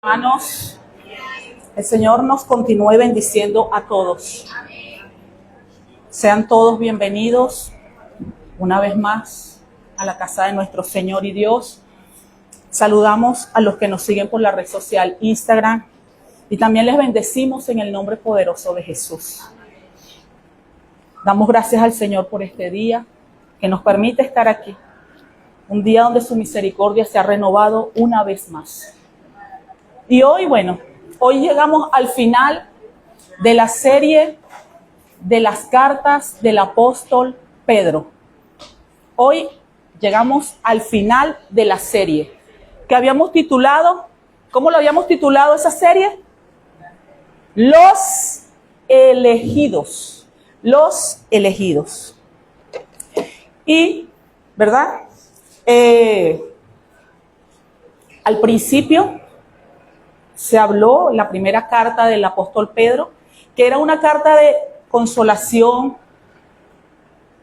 Hermanos, el Señor nos continúe bendiciendo a todos. Sean todos bienvenidos una vez más a la casa de nuestro Señor y Dios. Saludamos a los que nos siguen por la red social Instagram y también les bendecimos en el nombre poderoso de Jesús. Damos gracias al Señor por este día que nos permite estar aquí. Un día donde su misericordia se ha renovado una vez más. Y hoy llegamos al final de la serie de las cartas del apóstol Pedro. Hoy llegamos al final de la serie que habíamos titulado, ¿cómo lo habíamos titulado esa serie? Los elegidos. Los elegidos. Y, ¿verdad? Al principio se habló la primera carta del apóstol Pedro, que era una carta de consolación,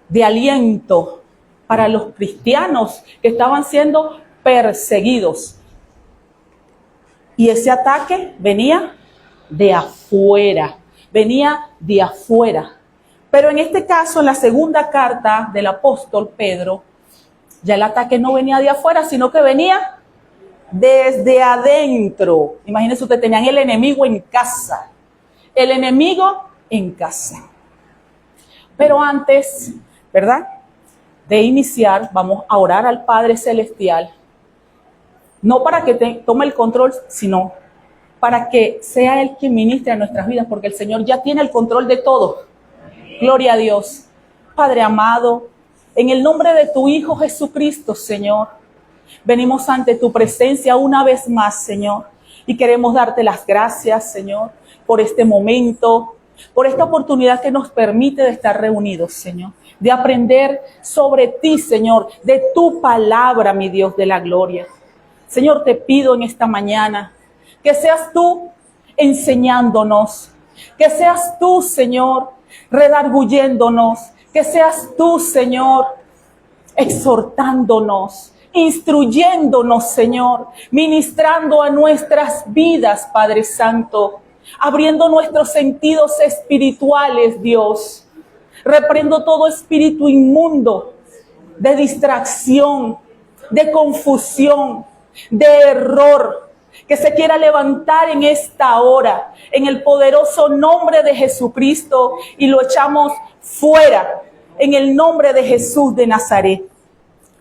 de aliento para los cristianos que estaban siendo perseguidos. Y ese ataque venía de afuera, Pero en este caso, en la segunda carta del apóstol Pedro, ya el ataque no venía de afuera, sino que venía desde adentro. Imagínense, ustedes tenían el enemigo en casa. El enemigo en casa. Pero antes, ¿verdad?, de iniciar, vamos a orar al Padre Celestial. No para que tome el control, sino para que sea Él quien ministre a nuestras vidas, porque el Señor ya tiene el control de todo. Gloria a Dios. Padre amado, en el nombre de tu Hijo Jesucristo, Señor, venimos ante tu presencia una vez más, Señor, y queremos darte las gracias, Señor, por este momento, por esta oportunidad que nos permite de estar reunidos, Señor, de aprender sobre ti, Señor, de tu palabra, mi Dios de la gloria. Señor, te pido en esta mañana que seas tú enseñándonos, que seas tú, Señor, redarguyéndonos, que seas tú, Señor, exhortándonos, instruyéndonos, Señor, ministrando a nuestras vidas, Padre Santo, abriendo nuestros sentidos espirituales, Dios. Reprendo todo espíritu inmundo de distracción, de confusión, de error, que se quiera levantar en esta hora, en el poderoso nombre de Jesucristo, y lo echamos fuera, en el nombre de Jesús de Nazaret.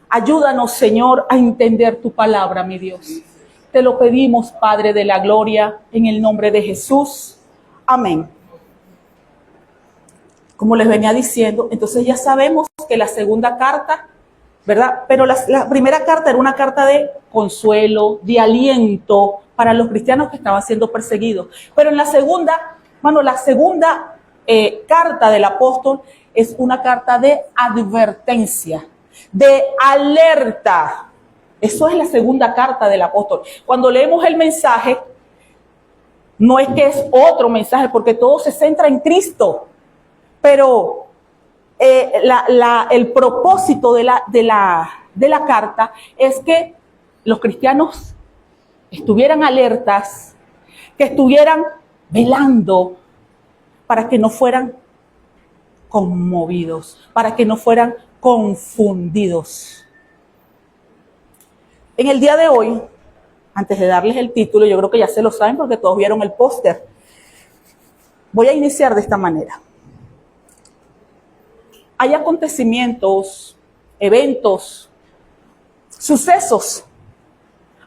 Ayúdanos, Señor, a entender tu palabra, mi Dios. Te lo pedimos, Padre de la gloria, en el nombre de Jesús. Amén. Como les venía diciendo, entonces ya sabemos que la segunda carta, ¿verdad? Pero la primera carta era una carta de consuelo, de aliento para los cristianos que estaban siendo perseguidos. Pero en la segunda, carta del apóstol es una carta de advertencia, de alerta. Eso es la segunda carta del apóstol. Cuando leemos el mensaje, no es que es otro mensaje, porque todo se centra en Cristo. Pero el propósito de la carta es que los cristianos estuvieran alertas, que estuvieran velando para que no fueran conmovidos, para que no fueran confundidos. En el día de hoy, antes de darles el título, yo creo que ya se lo saben porque todos vieron el póster, voy a iniciar de esta manera. Hay acontecimientos, eventos, sucesos,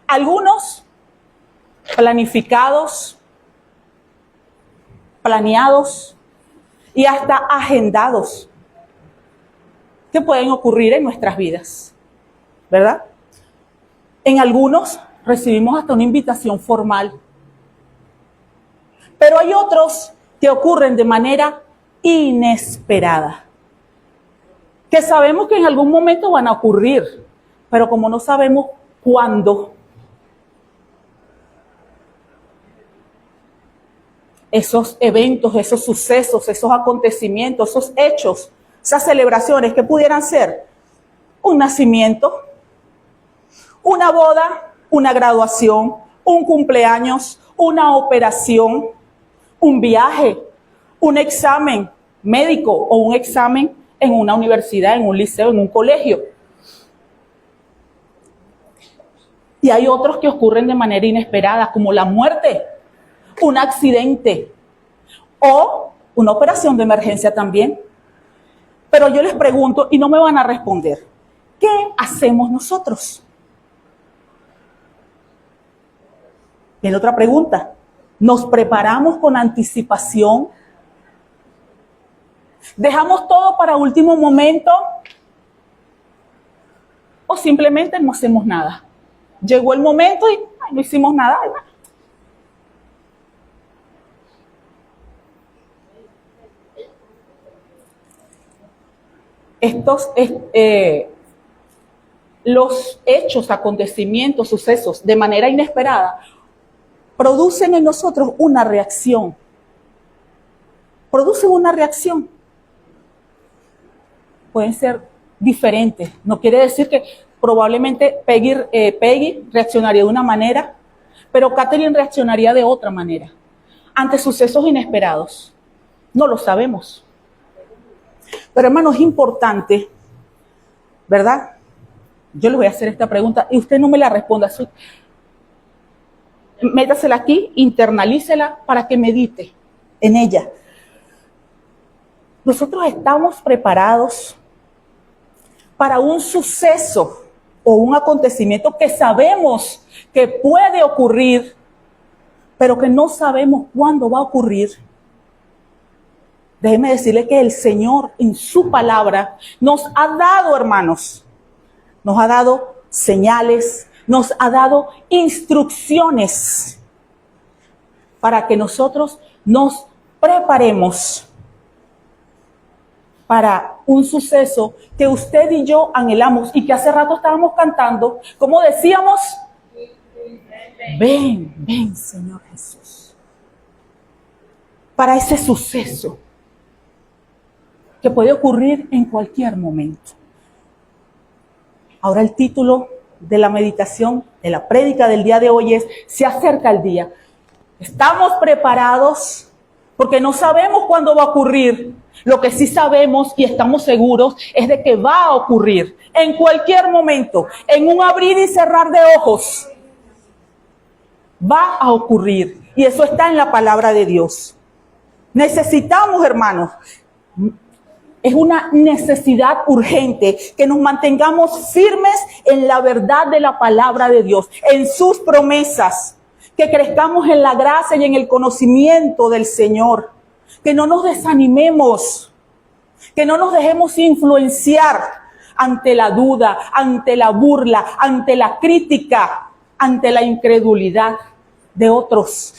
algunos planificados, planeados y hasta agendados, que pueden ocurrir en nuestras vidas, ¿verdad? En algunos recibimos hasta una invitación formal, pero hay otros que ocurren de manera inesperada, que sabemos que en algún momento van a ocurrir, pero como no sabemos cuándo, esos eventos, esos sucesos, esos acontecimientos, esos hechos, esas celebraciones que pudieran ser un nacimiento, una boda, una graduación, un cumpleaños, una operación, un viaje, un examen médico o un examen en una universidad, en un liceo, en un colegio. Y hay otros que ocurren de manera inesperada, como la muerte, un accidente o una operación de emergencia también. Pero yo les pregunto, y no me van a responder, ¿qué hacemos nosotros? Viene otra pregunta. ¿Nos preparamos con anticipación? ¿Dejamos todo para último momento? ¿O simplemente no hacemos nada? Llegó el momento y no hicimos nada. Los hechos, acontecimientos, sucesos de manera inesperada producen en nosotros una reacción. Producen una reacción. Pueden ser diferentes. No quiere decir que probablemente Peggy reaccionaría de una manera, pero Catherine reaccionaría de otra manera ante sucesos inesperados. No lo sabemos. Pero hermano, es importante, ¿verdad? Yo le voy a hacer esta pregunta y usted no me la responda. Métasela aquí, internalícela para que medite en ella. Nosotros estamos preparados para un suceso o un acontecimiento que sabemos que puede ocurrir, pero que no sabemos cuándo va a ocurrir. Déjeme decirle que el Señor en su palabra nos ha dado, hermanos, nos ha dado señales, nos ha dado instrucciones para que nosotros nos preparemos para un suceso que usted y yo anhelamos y que hace rato estábamos cantando, como decíamos, ven, ven Señor Jesús, para ese suceso que puede ocurrir en cualquier momento. Ahora el título de la meditación, de la prédica del día de hoy es, se acerca el día. ¿Estamos preparados? Porque no sabemos cuándo va a ocurrir. Lo que sí sabemos y estamos seguros es de que va a ocurrir en cualquier momento, en un abrir y cerrar de ojos. Va a ocurrir y eso está en la palabra de Dios. Necesitamos, hermanos, es una necesidad urgente que nos mantengamos firmes en la verdad de la palabra de Dios, en sus promesas, que crezcamos en la gracia y en el conocimiento del Señor, que no nos desanimemos, que no nos dejemos influenciar ante la duda, ante la burla, ante la crítica, ante la incredulidad de otros,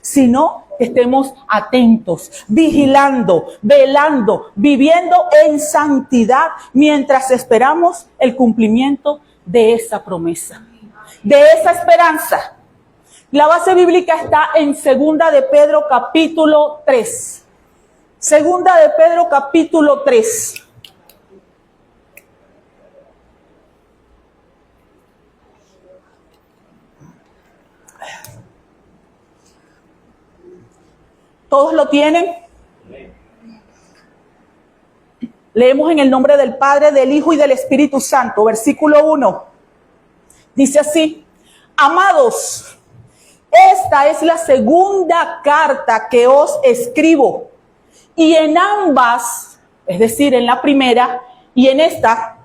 sino que estemos atentos, vigilando, velando, viviendo en santidad mientras esperamos el cumplimiento de esa promesa, de esa esperanza. La base bíblica está en 2 de Pedro capítulo 3. 2 de Pedro capítulo 3. ¿Todos lo tienen? Leemos en el nombre del Padre, del Hijo y del Espíritu Santo. Versículo 1. Dice así: amados, esta es la segunda carta que os escribo. Y en ambas, es decir, en la primera y en esta,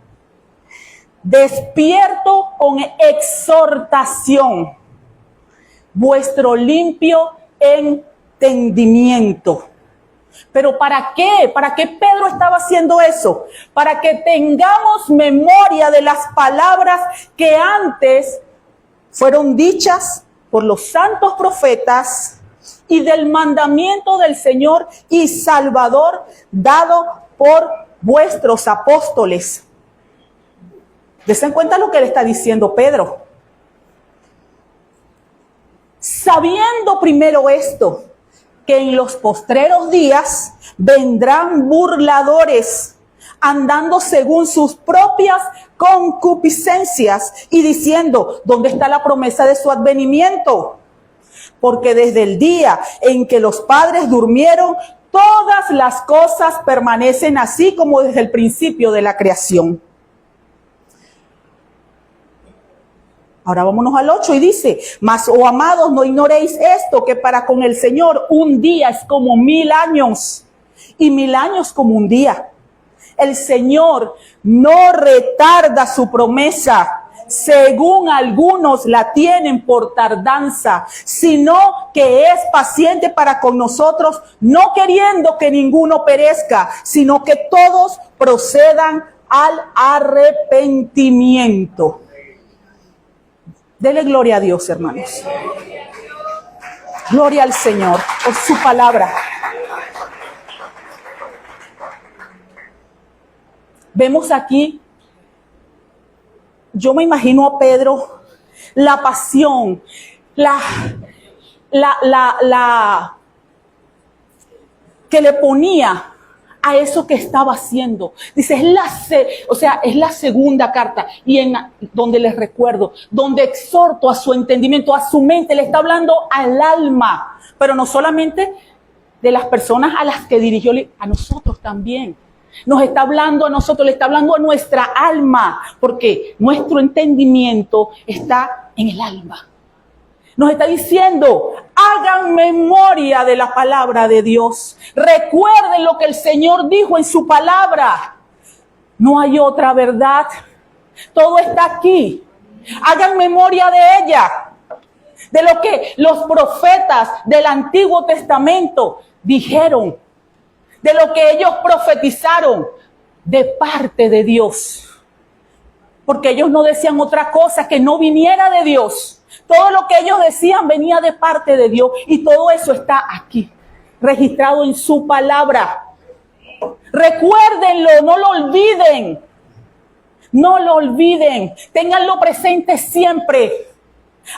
despierto con exhortación vuestro limpio entendimiento. ¿Pero para qué? ¿Para qué Pedro estaba haciendo eso? Para que tengamos memoria de las palabras que antes fueron dichas por los santos profetas y del mandamiento del Señor y Salvador dado por vuestros apóstoles. ¿Se cuenta lo que le está diciendo Pedro? Sabiendo primero esto, que en los postreros días vendrán burladores andando según sus propias concupiscencias y diciendo, ¿dónde está la promesa de su advenimiento? Porque desde el día en que los padres durmieron, todas las cosas permanecen así como desde el principio de la creación. Ahora vámonos al 8 y dice, mas, oh amados, no ignoréis esto, que para con el Señor un día es como 1000 años y 1000 años como un día. El Señor no retarda su promesa, según algunos la tienen por tardanza, sino que es paciente para con nosotros, no queriendo que ninguno perezca, sino que todos procedan al arrepentimiento. Dele gloria a Dios, hermanos. Gloria al Señor por su palabra. Vemos aquí, yo me imagino a Pedro, la pasión, que le ponía a eso que estaba haciendo. Dice, es la segunda carta, y donde les recuerdo, donde exhorto a su entendimiento, a su mente, le está hablando al alma, pero no solamente de las personas a las que dirigió, a nosotros también. Nos está hablando a nosotros, le está hablando a nuestra alma, porque nuestro entendimiento está en el alma. Nos está diciendo, hagan memoria de la palabra de Dios. Recuerden lo que el Señor dijo en su palabra. No hay otra verdad. Todo está aquí. Hagan memoria de ella. De lo que los profetas del Antiguo Testamento dijeron. De lo que ellos profetizaron de parte de Dios. Porque ellos no decían otra cosa que no viniera de Dios. Todo lo que ellos decían venía de parte de Dios, y todo eso está aquí, registrado en su palabra. Recuérdenlo, no lo olviden. No lo olviden. Ténganlo presente siempre.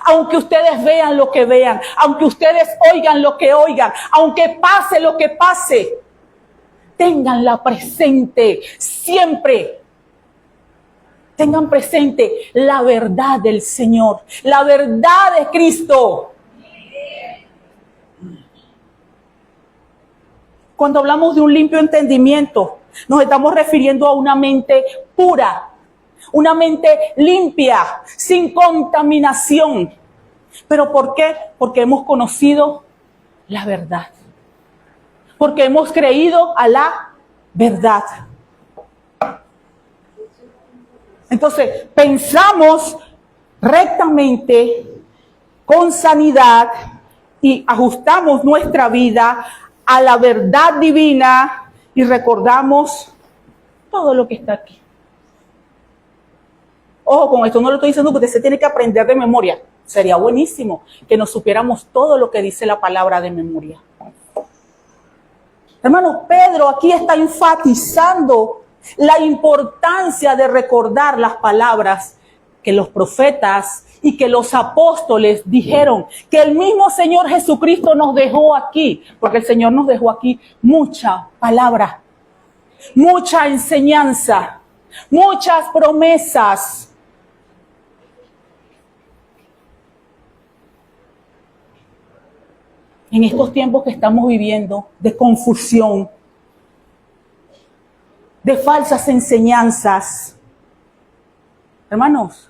Aunque ustedes vean lo que vean, aunque ustedes oigan lo que oigan, aunque pase lo que pase, ténganla presente siempre. Tengan presente la verdad del Señor, la verdad de Cristo. Cuando hablamos de un limpio entendimiento, nos estamos refiriendo a una mente pura, una mente limpia, sin contaminación. ¿Pero por qué? Porque hemos conocido la verdad. Porque hemos creído a la verdad. Entonces, pensamos rectamente, con sanidad, y ajustamos nuestra vida a la verdad divina y recordamos todo lo que está aquí. Ojo, con esto no lo estoy diciendo porque usted se tiene que aprender de memoria. Sería buenísimo que nos supiéramos todo lo que dice la palabra de memoria. Hermanos, Pedro aquí está enfatizando la importancia de recordar las palabras que los profetas y que los apóstoles dijeron, que el mismo Señor Jesucristo nos dejó aquí, porque el Señor nos dejó aquí mucha palabra, mucha enseñanza, muchas promesas. En estos tiempos que estamos viviendo de confusión, de falsas enseñanzas, hermanos,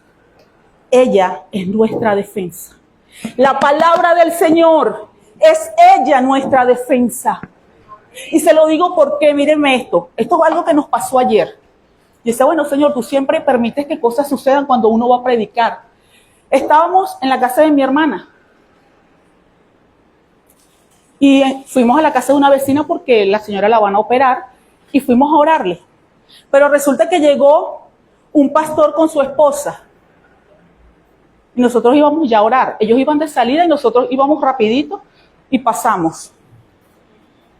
ella es nuestra defensa. La palabra del Señor es ella nuestra defensa. Y se lo digo porque, mírenme esto es algo que nos pasó ayer. Y dice, bueno, Señor, tú siempre permites que cosas sucedan cuando uno va a predicar. Estábamos en la casa de mi hermana. Y fuimos a la casa de una vecina porque la señora la van a operar. Y fuimos a orarle. Pero resulta que llegó un pastor con su esposa. Y nosotros íbamos ya a orar. Ellos iban de salida y nosotros íbamos rapidito y pasamos.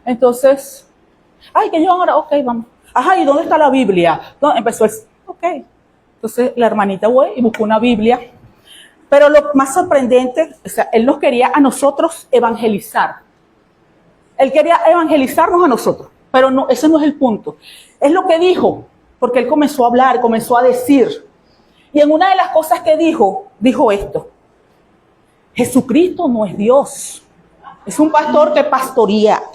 Entonces, ay, que yo ahora, ok, vamos. Ajá, ¿y dónde está la Biblia? Empezó el, ok. Entonces la hermanita fue y buscó una Biblia. Pero lo más sorprendente, o sea, él nos quería a nosotros evangelizar. Él quería evangelizarnos a nosotros. Pero no, ese no es el punto. Es lo que dijo, porque él comenzó a hablar, comenzó a decir. Y en una de las cosas que dijo esto: Jesucristo no es Dios. Es un pastor que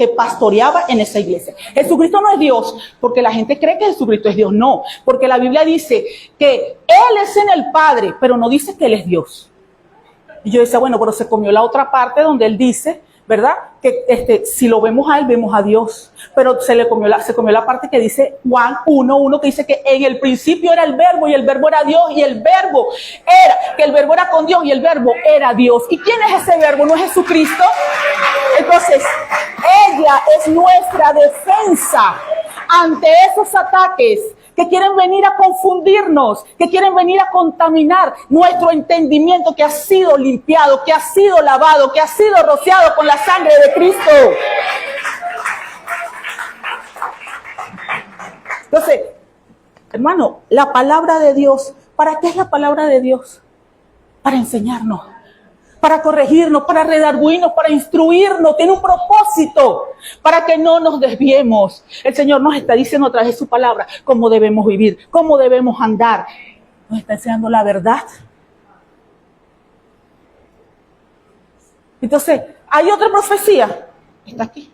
pastoreaba en esa iglesia. Jesucristo no es Dios, porque la gente cree que Jesucristo es Dios. No, porque la Biblia dice que Él es en el Padre, pero no dice que Él es Dios. Y yo decía, bueno, pero se comió la otra parte donde Él dice, ¿verdad? Que si lo vemos a Él, vemos a Dios. Pero se comió la parte que dice Juan 1:1, que dice que en el principio era el verbo, y el verbo era Dios, y el verbo era con Dios, y el verbo era Dios. ¿Y quién es ese verbo? ¿No es Jesucristo? Entonces, ella es nuestra defensa ante esos ataques que quieren venir a confundirnos, que quieren venir a contaminar nuestro entendimiento que ha sido limpiado, que ha sido lavado, que ha sido rociado con la sangre de Cristo. Entonces, hermano, la palabra de Dios, ¿para qué es la palabra de Dios? Para enseñarnos, para corregirnos, para redarguirnos, para instruirnos. Tiene un propósito, para que no nos desviemos. El Señor nos está diciendo a través de su palabra cómo debemos vivir, cómo debemos andar. Nos está enseñando la verdad. Entonces, ¿hay otra profecía? Está aquí.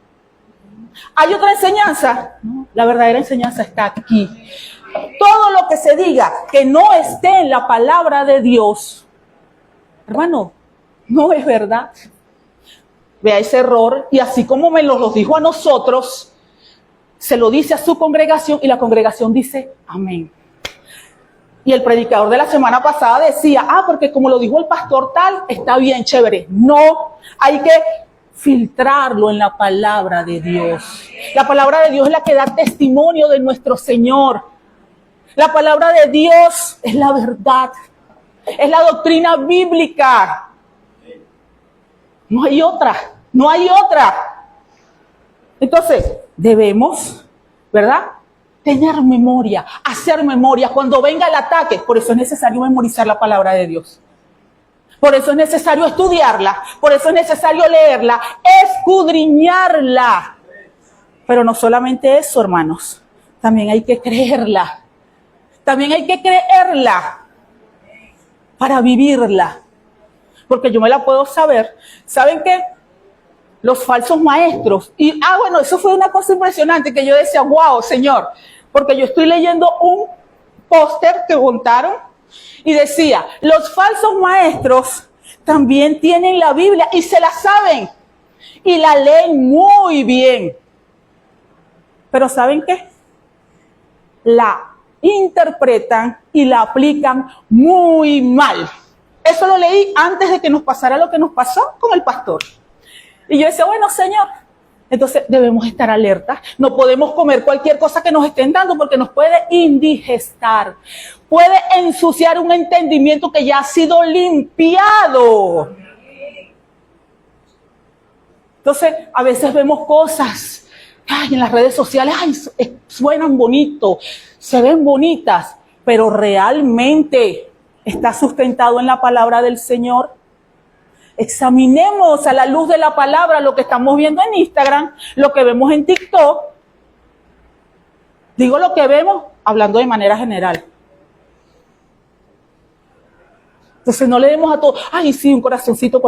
¿Hay otra enseñanza? No, la verdadera enseñanza está aquí. Todo lo que se diga que no esté en la palabra de Dios, hermano, no es verdad. Vea ese error, y así como me lo dijo a nosotros, se lo dice a su congregación, y la congregación dice amén. Y el predicador de la semana pasada decía, porque como lo dijo el pastor tal, está bien, chévere. No, hay que filtrarlo en la palabra de Dios. La palabra de Dios es la que da testimonio de nuestro Señor. La palabra de Dios es la verdad, es la doctrina bíblica. No hay otra, no hay otra. Entonces, debemos, ¿verdad?, tener memoria, hacer memoria cuando venga el ataque. Por eso es necesario memorizar la palabra de Dios. Por eso es necesario estudiarla, por eso es necesario leerla, escudriñarla. Pero no solamente eso, hermanos, también hay que creerla. También hay que creerla para vivirla. Porque yo me la puedo saber. ¿Saben qué? Los falsos maestros. Y, bueno, eso fue una cosa impresionante que yo decía, wow, Señor. Porque yo estoy leyendo un póster que montaron y decía, los falsos maestros también tienen la Biblia y se la saben. Y la leen muy bien. Pero ¿saben qué? La interpretan y la aplican muy mal. Eso lo leí antes de que nos pasara lo que nos pasó con el pastor. Y yo decía, bueno, Señor, entonces debemos estar alertas. No podemos comer cualquier cosa que nos estén dando porque nos puede indigestar. Puede ensuciar un entendimiento que ya ha sido limpiado. Entonces, a veces vemos cosas en las redes sociales, suenan bonito, se ven bonitas, pero realmente está sustentado en la palabra del Señor. Examinemos a la luz de la palabra lo que estamos viendo en Instagram, lo que vemos en TikTok. Digo lo que vemos hablando de manera general. Entonces no le demos a todo, sí, un corazoncito,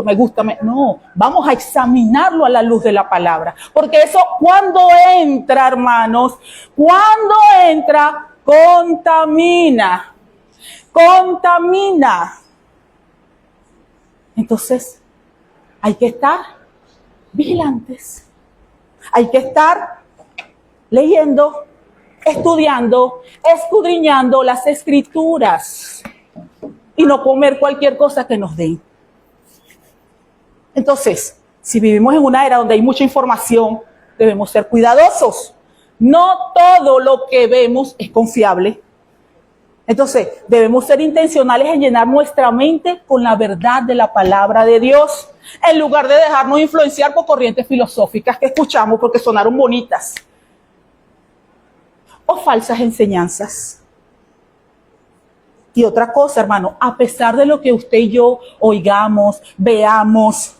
me gusta. No, vamos a examinarlo a la luz de la palabra. Porque eso, cuando entra, hermanos, contamina. Entonces, hay que estar vigilantes. Hay que estar leyendo, estudiando, escudriñando las Escrituras. Y no comer cualquier cosa que nos den. Entonces, si vivimos en una era donde hay mucha información, debemos ser cuidadosos. No todo lo que vemos es confiable. Entonces, debemos ser intencionales en llenar nuestra mente con la verdad de la palabra de Dios, en lugar de dejarnos influenciar por corrientes filosóficas que escuchamos porque sonaron bonitas, o falsas enseñanzas. Y otra cosa, hermano, a pesar de lo que usted y yo oigamos, veamos,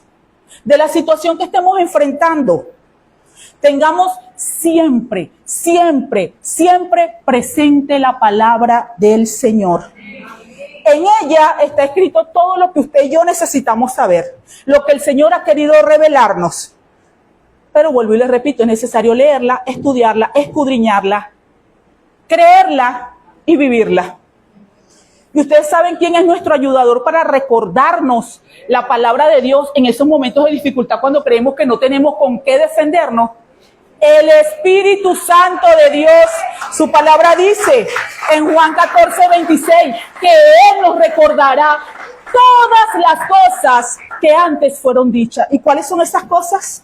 de la situación que estemos enfrentando, Tengamos siempre, siempre, siempre presente la palabra del Señor. En ella está escrito todo lo que usted y yo necesitamos saber, lo que el Señor ha querido revelarnos. Pero vuelvo y le repito, es necesario leerla, estudiarla, escudriñarla, creerla y vivirla. Y ustedes saben quién es nuestro ayudador para recordarnos la palabra de Dios en esos momentos de dificultad cuando creemos que no tenemos con qué defendernos. El Espíritu Santo de Dios. Su palabra dice en Juan 14:26 que Él nos recordará todas las cosas que antes fueron dichas. ¿Y cuáles son esas cosas?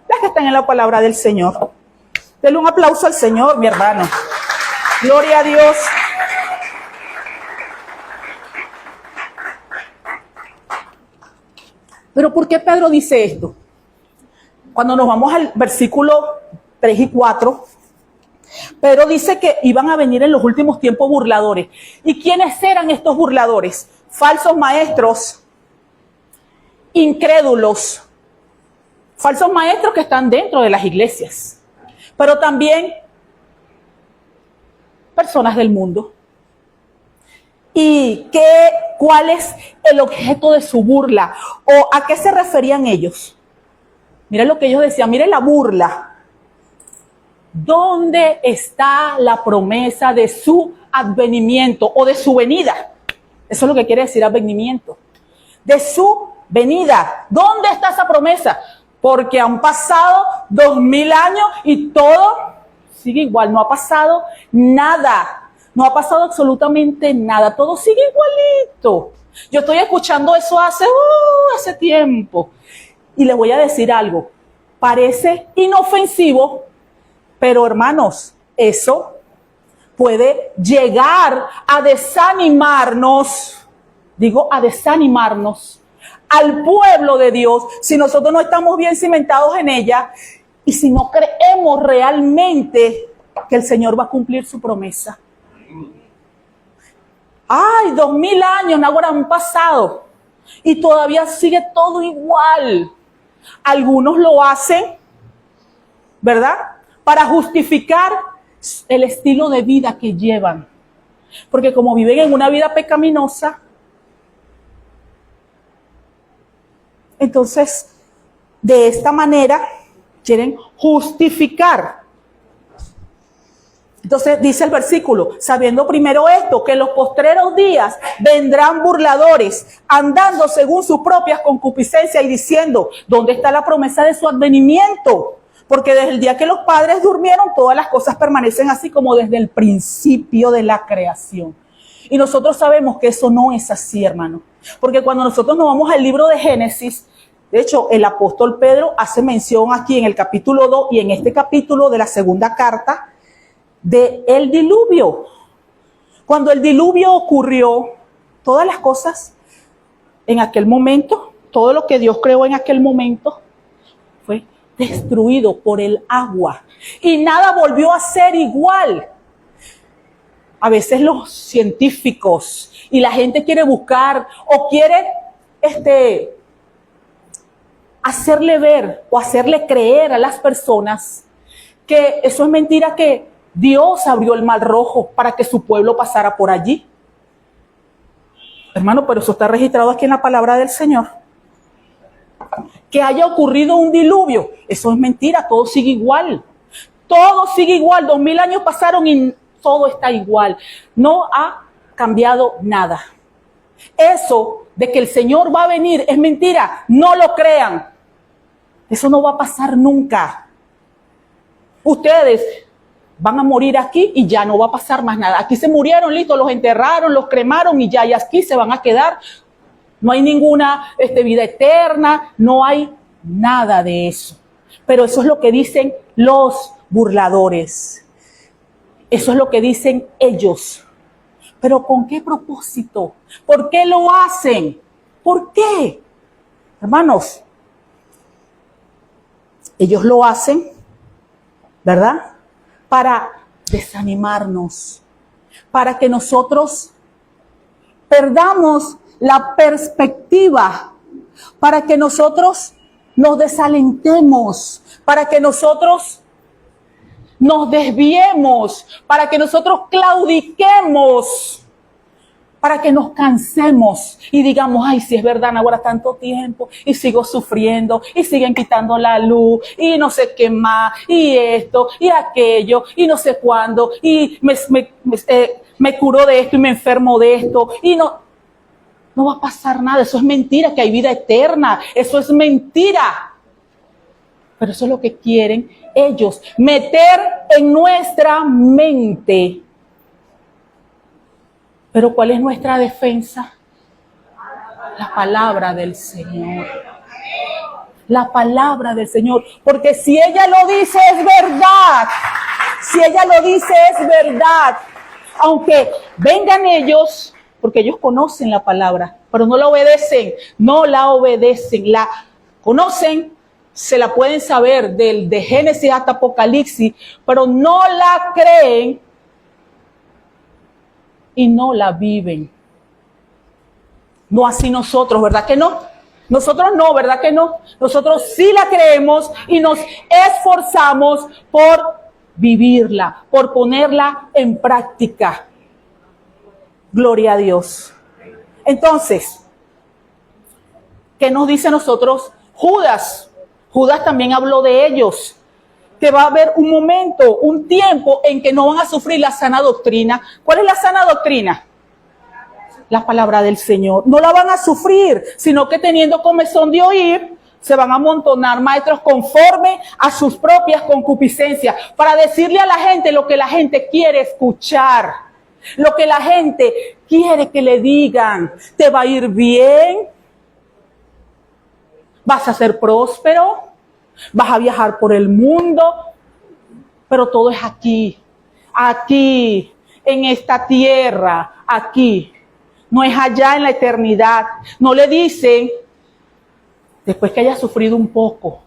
Las que están en la palabra del Señor. Denle un aplauso al Señor, mi hermano. Gloria a Dios. Pero ¿por qué Pedro dice esto? Cuando nos vamos al versículo 3 y 4, Pedro dice que iban a venir en los últimos tiempos burladores. ¿Y quiénes eran estos burladores? Falsos maestros, incrédulos, falsos maestros que están dentro de las iglesias, pero también personas del mundo. ¿Y cuál es el objeto de su burla? ¿O a qué se referían ellos? Miren lo que ellos decían, miren la burla. ¿Dónde está la promesa de su advenimiento o de su venida? Eso es lo que quiere decir advenimiento. De su venida. ¿Dónde está esa promesa? Porque han pasado 2000 años y todo sigue igual. No ha pasado nada. No ha pasado absolutamente nada. Todo sigue igualito. Yo estoy escuchando eso hace tiempo. Y les voy a decir algo. Parece inofensivo, pero hermanos, eso puede llegar a desanimarnos. Digo, a desanimarnos al pueblo de Dios si nosotros no estamos bien cimentados en ella y si no creemos realmente que el Señor va a cumplir su promesa. Ay, 2000 años ahora han pasado y todavía sigue todo igual. Algunos lo hacen, ¿verdad? Para justificar el estilo de vida que llevan. Porque como viven en una vida pecaminosa, entonces de esta manera quieren justificar. Entonces dice el versículo, sabiendo primero esto, que en los postreros días vendrán burladores, andando según sus propias concupiscencias y diciendo, ¿dónde está la promesa de su advenimiento? Porque desde el día que los padres durmieron, todas las cosas permanecen así como desde el principio de la creación. Y nosotros sabemos que eso no es así, hermano. Porque cuando nosotros nos vamos al libro de Génesis, de hecho, el apóstol Pedro hace mención aquí en el capítulo 2 y en este capítulo de la segunda carta, de el diluvio. Cuando el diluvio ocurrió, todas las cosas en aquel momento, todo lo que Dios creó en aquel momento fue destruido por el agua y nada volvió a ser igual. A veces los científicos y la gente quiere buscar o quiere hacerle ver o hacerle creer a las personas que eso es mentira, que Dios abrió el mar rojo para que su pueblo pasara por allí. Hermano, pero eso está registrado aquí en la palabra del Señor. Que haya ocurrido un diluvio, eso es mentira, todo sigue igual. Todo sigue igual, 2000 años pasaron y todo está igual. No ha cambiado nada. Eso de que el Señor va a venir es mentira, no lo crean. Eso no va a pasar nunca. Ustedes van a morir aquí y ya no va a pasar más nada. Aquí se murieron, listo, los enterraron, los cremaron y ya, y aquí se van a quedar. No hay ninguna vida eterna, no hay nada de eso. Pero eso es lo que dicen los burladores. Eso es lo que dicen ellos. ¿Pero con qué propósito? ¿Por qué lo hacen? ¿Por qué? Hermanos, ellos lo hacen, ¿verdad? Para desanimarnos, para que nosotros perdamos la perspectiva, para que nosotros nos desalentemos, para que nosotros nos desviemos, para que nosotros claudiquemos, para que nos cansemos y digamos, ay, si es verdad, ahora tanto tiempo y sigo sufriendo y siguen quitando la luz y no sé qué más y esto y aquello y no sé cuándo y me curo de esto y me enfermo de esto y no va a pasar nada. Eso es mentira, que hay vida eterna. Eso es mentira. Pero eso es lo que quieren ellos, meter en nuestra mente. Pero ¿cuál es nuestra defensa? La palabra del Señor. La palabra del Señor. Porque si ella lo dice, es verdad. Si ella lo dice, es verdad. Aunque vengan ellos, porque ellos conocen la palabra, pero no la obedecen. No la obedecen. La conocen, se la pueden saber de Génesis hasta Apocalipsis, pero no la creen y no la viven. No así nosotros, ¿verdad que no? Nosotros no, ¿verdad que no? Nosotros sí la creemos y nos esforzamos por vivirla, por ponerla en práctica. Gloria a Dios. Entonces, ¿qué nos dice nosotros Judas? Judas también habló de ellos, que va a haber un momento, un tiempo en que no van a sufrir la sana doctrina. ¿Cuál es la sana doctrina? La palabra del Señor. No la van a sufrir, sino que teniendo comezón de oír, se van a amontonar maestros conforme a sus propias concupiscencias, para decirle a la gente lo que la gente quiere escuchar, lo que la gente quiere que le digan. Te va a ir bien, vas a ser próspero, vas a viajar por el mundo, pero todo es aquí, en esta tierra, aquí. No es allá en la eternidad. No le dicen, después que haya sufrido un poco,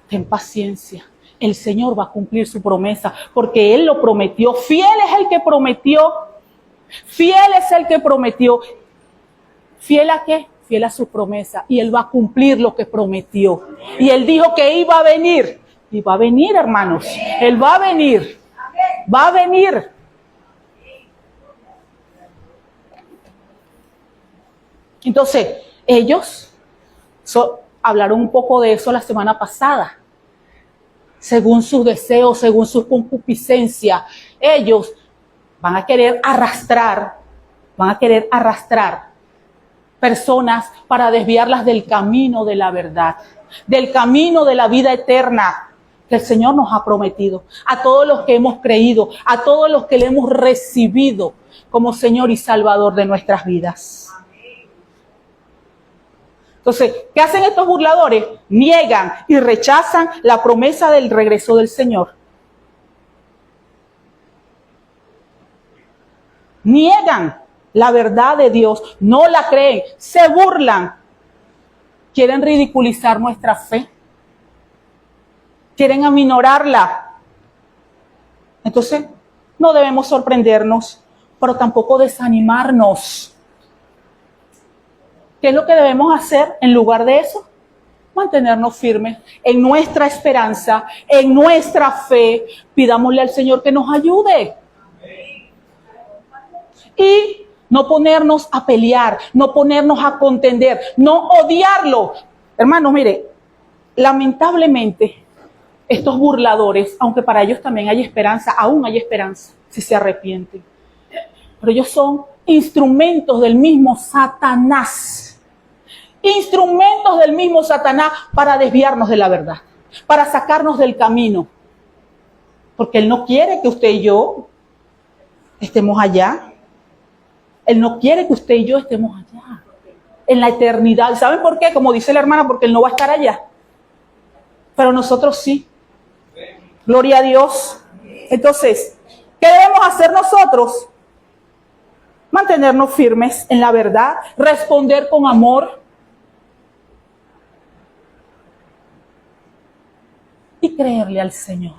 ten paciencia. El Señor va a cumplir su promesa, porque Él lo prometió. Fiel es el que prometió. Fiel es el que prometió. ¿Fiel a qué? Fiel a su promesa. Y Él va a cumplir lo que prometió. Y Él dijo que iba a venir. Y va a venir, hermanos. Él va a venir. Va a venir. Entonces, ellos hablaron un poco de eso la semana pasada. Según sus deseos, según su concupiscencia, ellos van a querer arrastrar personas para desviarlas del camino de la verdad, del camino de la vida eterna que el Señor nos ha prometido. A todos los que hemos creído, a todos los que le hemos recibido como Señor y Salvador de nuestras vidas. Entonces, ¿qué hacen estos burladores? Niegan y rechazan la promesa del regreso del Señor. Niegan la verdad de Dios, no la creen, se burlan. Quieren ridiculizar nuestra fe. Quieren aminorarla. Entonces, no debemos sorprendernos, pero tampoco desanimarnos. ¿Qué es lo que debemos hacer en lugar de eso? Mantenernos firmes en nuestra esperanza, en nuestra fe. Pidámosle al Señor que nos ayude. Y no ponernos a pelear, no ponernos a contender, no odiarlo. Hermanos, mire, lamentablemente, estos burladores, aunque para ellos también hay esperanza, aún hay esperanza si se arrepienten. Pero ellos son instrumentos del mismo Satanás. Instrumentos del mismo Satanás para desviarnos de la verdad, para sacarnos del camino. Porque Él no quiere que usted y yo estemos allá. Él no quiere que usted y yo estemos allá, en la eternidad. ¿Saben por qué? Como dice la hermana, porque Él no va a estar allá. Pero nosotros sí. Gloria a Dios. Entonces, ¿qué debemos hacer nosotros? Mantenernos firmes en la verdad, responder con amor y creerle al Señor.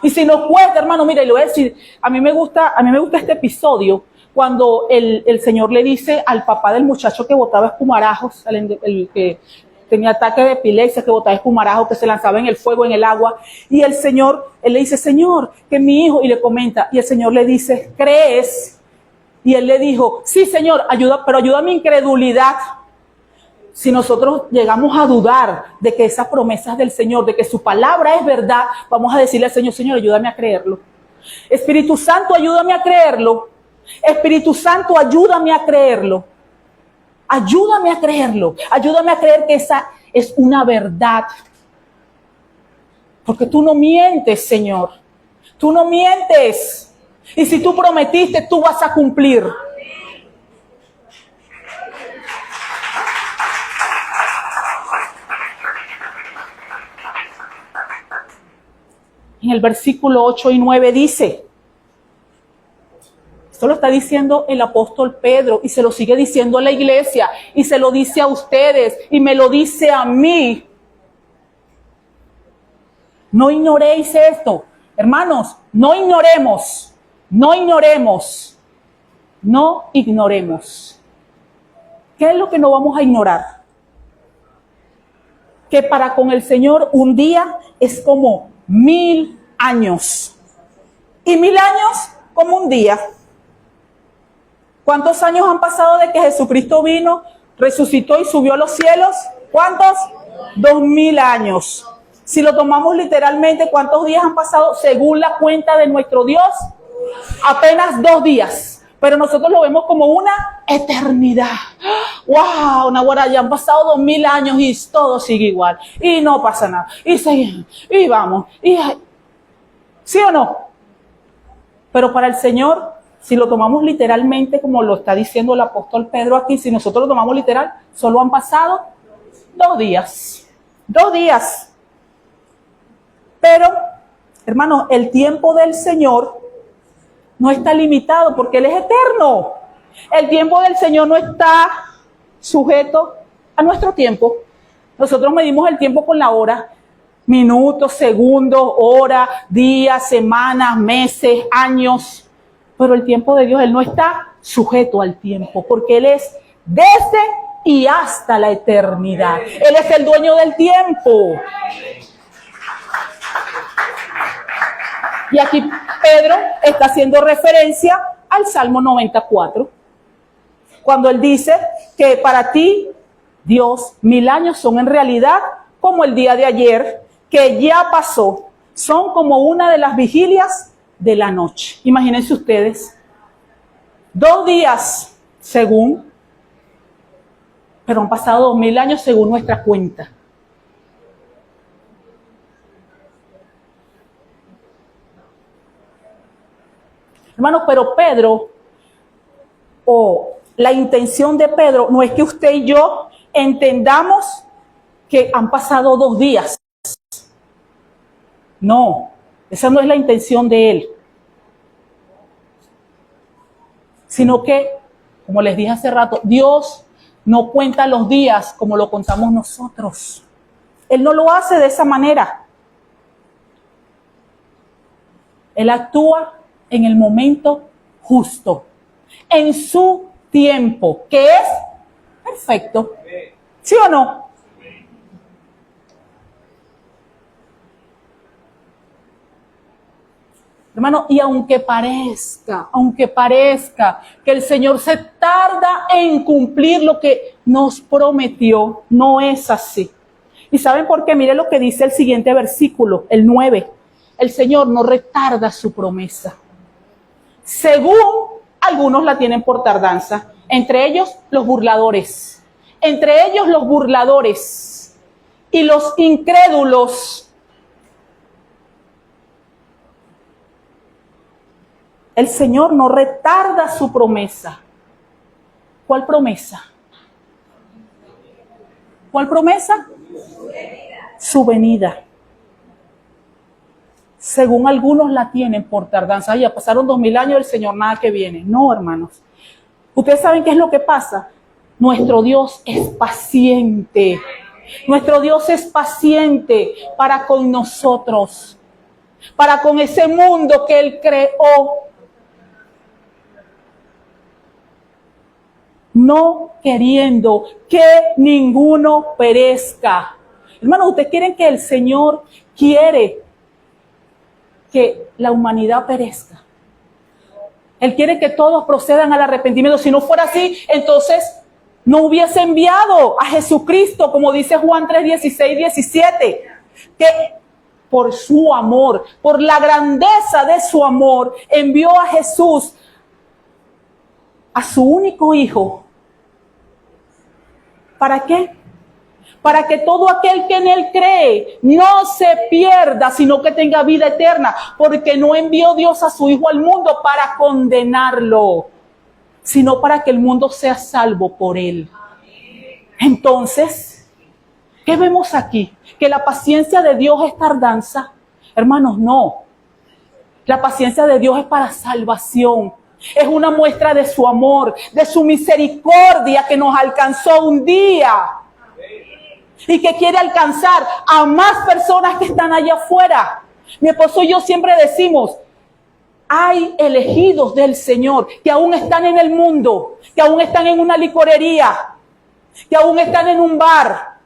Y si nos cuesta, hermano, mire, le voy a decir, a mí me gusta este episodio cuando el Señor le dice al papá del muchacho que botaba espumarajos, el que tenía ataque de epilepsia, que botaba espumarajo, que se lanzaba en el fuego, en el agua. Y el Señor, él le dice, Señor, que mi hijo, y le comenta, y el Señor le dice, ¿crees? Y él le dijo, sí, Señor, ayuda, pero ayuda a mi incredulidad. Si nosotros llegamos a dudar de que esas promesas del Señor, de que su palabra es verdad, vamos a decirle al Señor, Señor, ayúdame a creerlo. Espíritu Santo, ayúdame a creerlo. Espíritu Santo, ayúdame a creerlo. Ayúdame a creerlo. Ayúdame a creer que esa es una verdad. Porque tú no mientes, Señor. Tú no mientes. Y si tú prometiste, tú vas a cumplir. En el versículo 8 y 9 dice, esto lo está diciendo el apóstol Pedro y se lo sigue diciendo a la iglesia y se lo dice a ustedes y me lo dice a mí. No ignoréis esto. Hermanos, no ignoremos, no ignoremos, no ignoremos. ¿Qué es lo que no vamos a ignorar? Que para con el Señor un día es como 1000 años. Y 1000 años como un día. ¿Cuántos años han pasado de que Jesucristo vino, resucitó y subió a los cielos? ¿Cuántos? 2000 años. Si lo tomamos literalmente, ¿cuántos días han pasado según la cuenta de nuestro Dios? Apenas 2 días. Pero nosotros lo vemos como una eternidad. ¡Wow! Naguará, ya han pasado 2000 años y todo sigue igual. Y no pasa nada. Y seguimos. Y vamos. ¿Sí o no? Pero para el Señor, si lo tomamos literalmente, como lo está diciendo el apóstol Pedro aquí, si nosotros lo tomamos literal, solo han pasado 2 días. 2 días. Pero, hermanos, el tiempo del Señor no está limitado porque Él es eterno. El tiempo del Señor no está sujeto a nuestro tiempo. Nosotros medimos el tiempo con la hora, minutos, segundos, horas, días, semanas, meses, años. Pero el tiempo de Dios, Él no está sujeto al tiempo porque Él es desde y hasta la eternidad. Él es el dueño del tiempo. Y aquí Pedro está haciendo referencia al Salmo 94, cuando él dice que para ti, Dios, 1000 años son en realidad como el día de ayer, que ya pasó, son como una de las vigilias de la noche. Imagínense ustedes, 2 días según, pero han pasado 2000 años según nuestra cuenta. Hermanos, pero Pedro, o la intención de Pedro, no es que usted y yo entendamos que han pasado 2 días. No, esa no es la intención de él. Sino que, como les dije hace rato, Dios no cuenta los días como lo contamos nosotros. Él no lo hace de esa manera. Él actúa en el momento justo, en su tiempo, que es perfecto. ¿Sí o no? Hermano, y aunque parezca que el Señor se tarda en cumplir lo que nos prometió, no es así. ¿Y saben por qué? Mire lo que dice el siguiente versículo, el 9. El Señor no retarda su promesa. Según algunos la tienen por tardanza, entre ellos los burladores. Entre ellos los burladores y los incrédulos. El Señor no retarda su promesa. ¿Cuál promesa? ¿Cuál promesa? Su venida. Según algunos la tienen por tardanza. Ya pasaron 2000 años, el Señor nada que viene. No, hermanos. Ustedes saben qué es lo que pasa. Nuestro Dios es paciente. Nuestro Dios es paciente para con nosotros. Para con ese mundo que Él creó. no queriendo que ninguno perezca. Hermanos, ¿ustedes quieren que el Señor quiere que la humanidad perezca? Él quiere que todos procedan al arrepentimiento. Si no fuera así, entonces no hubiese enviado a Jesucristo, como dice Juan 3, 16, 17, que por su amor, por la grandeza de su amor, envió a Jesús, a su único Hijo. ¿Para qué? Para que todo aquel que en Él cree no se pierda, sino que tenga vida eterna. Porque no envió Dios a su Hijo al mundo para condenarlo, sino para que el mundo sea salvo por Él. Entonces, ¿qué vemos aquí? ¿Que la paciencia de Dios es tardanza? Hermanos, no. La paciencia de Dios es para salvación. Es una muestra de su amor, de su misericordia que nos alcanzó un día. Y que quiere alcanzar a más personas que están allá afuera. Mi esposo y yo siempre decimos, hay elegidos del Señor que aún están en el mundo, que aún están en una licorería, que aún están en un bar,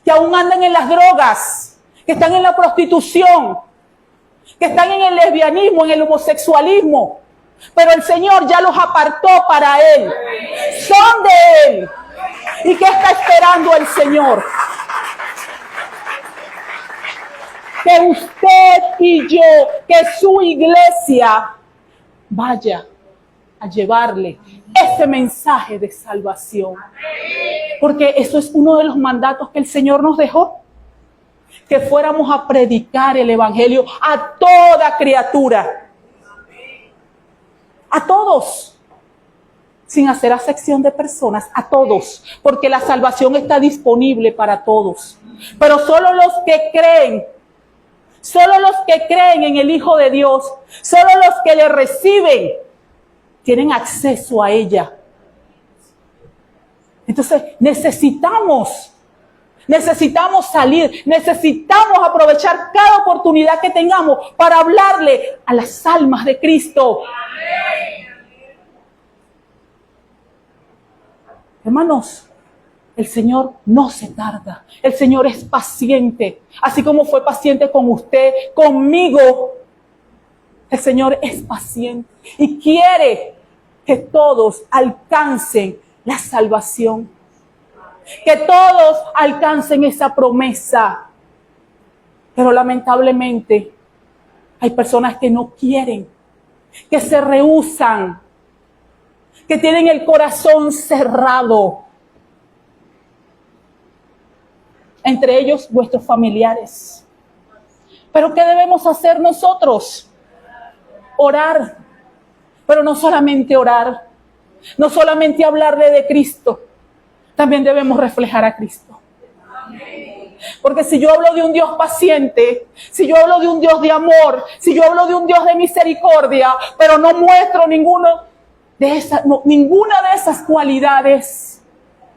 que aún andan en las drogas, que están en la prostitución, que están en el lesbianismo, en el homosexualismo. Pero el Señor ya los apartó para Él. Son de Él. ¿Y qué está esperando el Señor? Que usted y yo, que su iglesia vaya a llevarle ese mensaje de salvación. Porque eso es uno de los mandatos que el Señor nos dejó. Que fuéramos a predicar el evangelio a toda criatura. A todos. Sin hacer acepción de personas, a todos. Porque la salvación está disponible para todos. Pero solo los que creen, solo los que creen en el Hijo de Dios, solo los que le reciben, tienen acceso a ella. Entonces necesitamos salir, necesitamos aprovechar cada oportunidad que tengamos para hablarle a las almas de Cristo. Hermanos, el Señor no se tarda, el Señor es paciente, así como fue paciente con usted, conmigo. El Señor es paciente y quiere que todos alcancen la salvación. Que todos alcancen esa promesa. Pero lamentablemente hay personas que no quieren, que se rehúsan, que tienen el corazón cerrado. Entre ellos vuestros familiares. ¿Pero qué debemos hacer nosotros? Orar. Pero no solamente orar, no solamente hablarle de Cristo, también debemos reflejar a Cristo. Porque si yo hablo de un Dios paciente, si yo hablo de un Dios de amor, si yo hablo de un Dios de misericordia, pero no muestro ninguna de esas cualidades,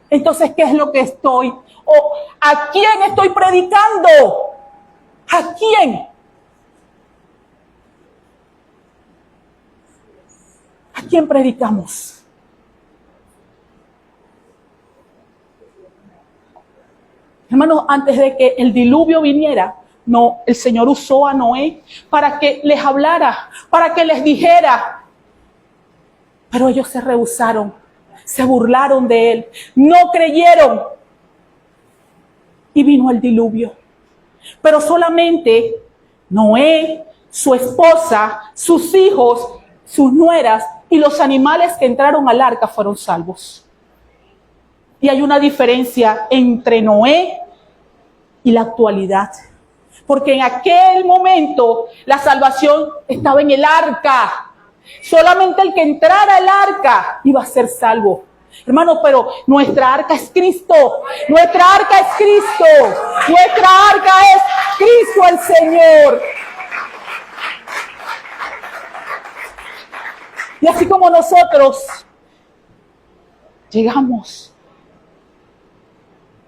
entonces, ¿qué es lo que estoy? ¿O a quién estoy predicando? ¿A quién? ¿A quién predicamos? Hermanos, antes de que el diluvio viniera, no, el Señor usó a Noé para que les hablara, para que les dijera. Pero ellos se rehusaron, se burlaron de él, no creyeron. Y vino el diluvio. Pero solamente Noé, su esposa, sus hijos, sus nueras y los animales que entraron al arca fueron salvos. Y hay una diferencia entre Noé y la actualidad. Porque en aquel momento la salvación estaba en el arca. Solamente el que entrara al arca iba a ser salvo. Hermano, pero nuestra arca es Cristo. Nuestra arca es Cristo. Nuestra arca es Cristo el Señor. Y así como nosotros llegamos,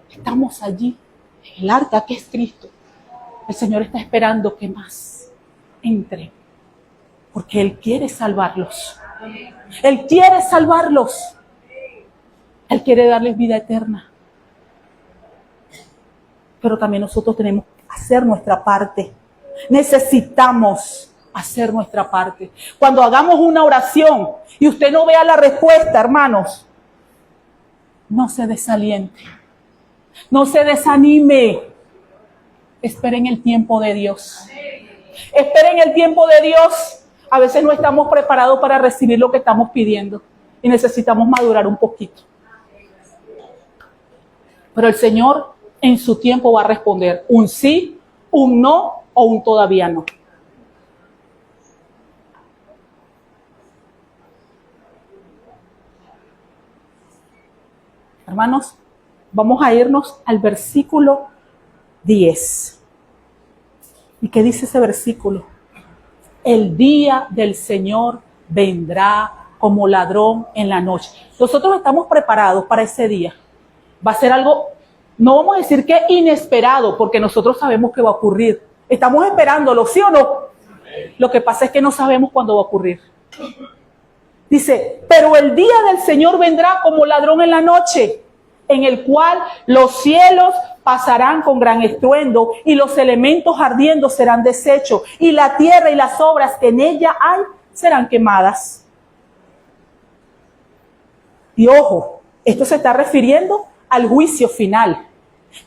estamos allí, en el arca que es Cristo, el Señor está esperando que más entren, porque Él quiere salvarlos. Él quiere salvarlos. Él quiere darles vida eterna. Pero también nosotros tenemos que hacer nuestra parte. Necesitamos hacer nuestra parte. Cuando hagamos una oración y usted no vea la respuesta, hermanos, no se desaliente. No se desanime. Esperen el tiempo de Dios. Esperen el tiempo de Dios. A veces no estamos preparados para recibir lo que estamos pidiendo y necesitamos madurar un poquito. Pero el Señor en su tiempo va a responder un sí, un no o un todavía no. Hermanos, vamos a irnos al versículo 10. ¿Y qué dice ese versículo? El día del Señor vendrá como ladrón en la noche. Nosotros estamos preparados para ese día. Va a ser algo, no vamos a decir que inesperado, porque nosotros sabemos que va a ocurrir. Estamos esperándolo, ¿sí o no? Lo que pasa es que no sabemos cuándo va a ocurrir. Dice, pero el día del Señor vendrá como ladrón en la noche, en el cual los cielos pasarán con gran estruendo y los elementos ardiendo serán deshechos y la tierra y las obras que en ella hay serán quemadas. Y ojo, esto se está refiriendo al juicio final,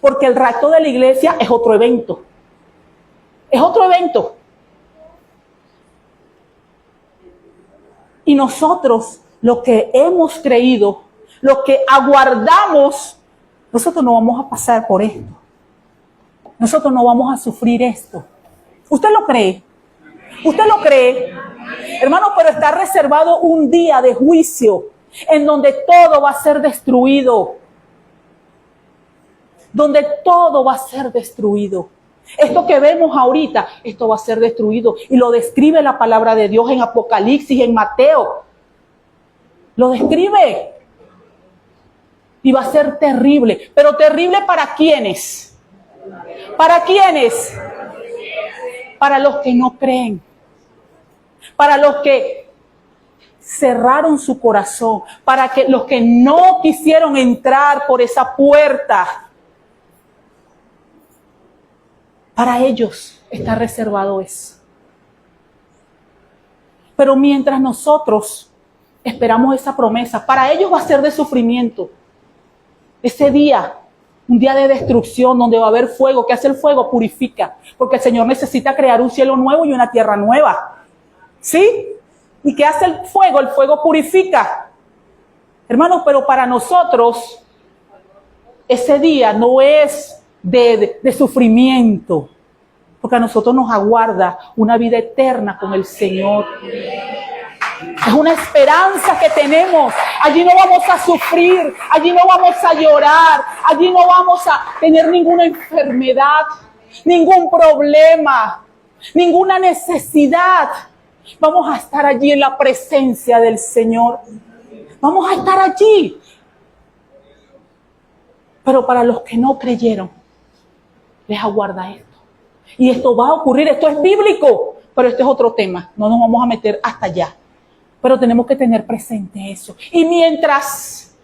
porque el rapto de la iglesia es otro evento. Es otro evento. Y nosotros, lo que hemos creído, lo que aguardamos, nosotros no vamos a pasar por esto. Nosotros no vamos a sufrir esto. ¿Usted lo cree? ¿Usted lo cree? Hermano, pero está reservado un día de juicio en donde todo va a ser destruido. Donde todo va a ser destruido. Esto que vemos ahorita, esto va a ser destruido. Y lo describe la palabra de Dios en Apocalipsis, en Mateo. Lo describe. Y va a ser terrible. Pero terrible ¿para quiénes? ¿Para quiénes? Para los que no creen. Para los que cerraron su corazón. Para que los que no quisieron entrar por esa puerta. Para ellos está reservado eso. Pero mientras nosotros esperamos esa promesa, para ellos va a ser de sufrimiento. Ese día, un día de destrucción donde va a haber fuego. ¿Qué hace el fuego? Purifica. Porque el Señor necesita crear un cielo nuevo y una tierra nueva. ¿Sí? ¿Y qué hace el fuego? El fuego purifica. Hermanos, pero para nosotros, ese día no es de sufrimiento, porque a nosotros nos aguarda una vida eterna con el Señor. Es una esperanza que tenemos. Allí no vamos a sufrir, allí no vamos a llorar, allí no vamos a tener ninguna enfermedad, ningún problema, ninguna necesidad. Vamos a estar allí en la presencia del Señor. Vamos a estar allí. Pero para los que no creyeron, les aguarda esto. Y esto va a ocurrir, esto es bíblico, pero este es otro tema. No nos vamos a meter hasta allá. Pero tenemos que tener presente eso. Y mientras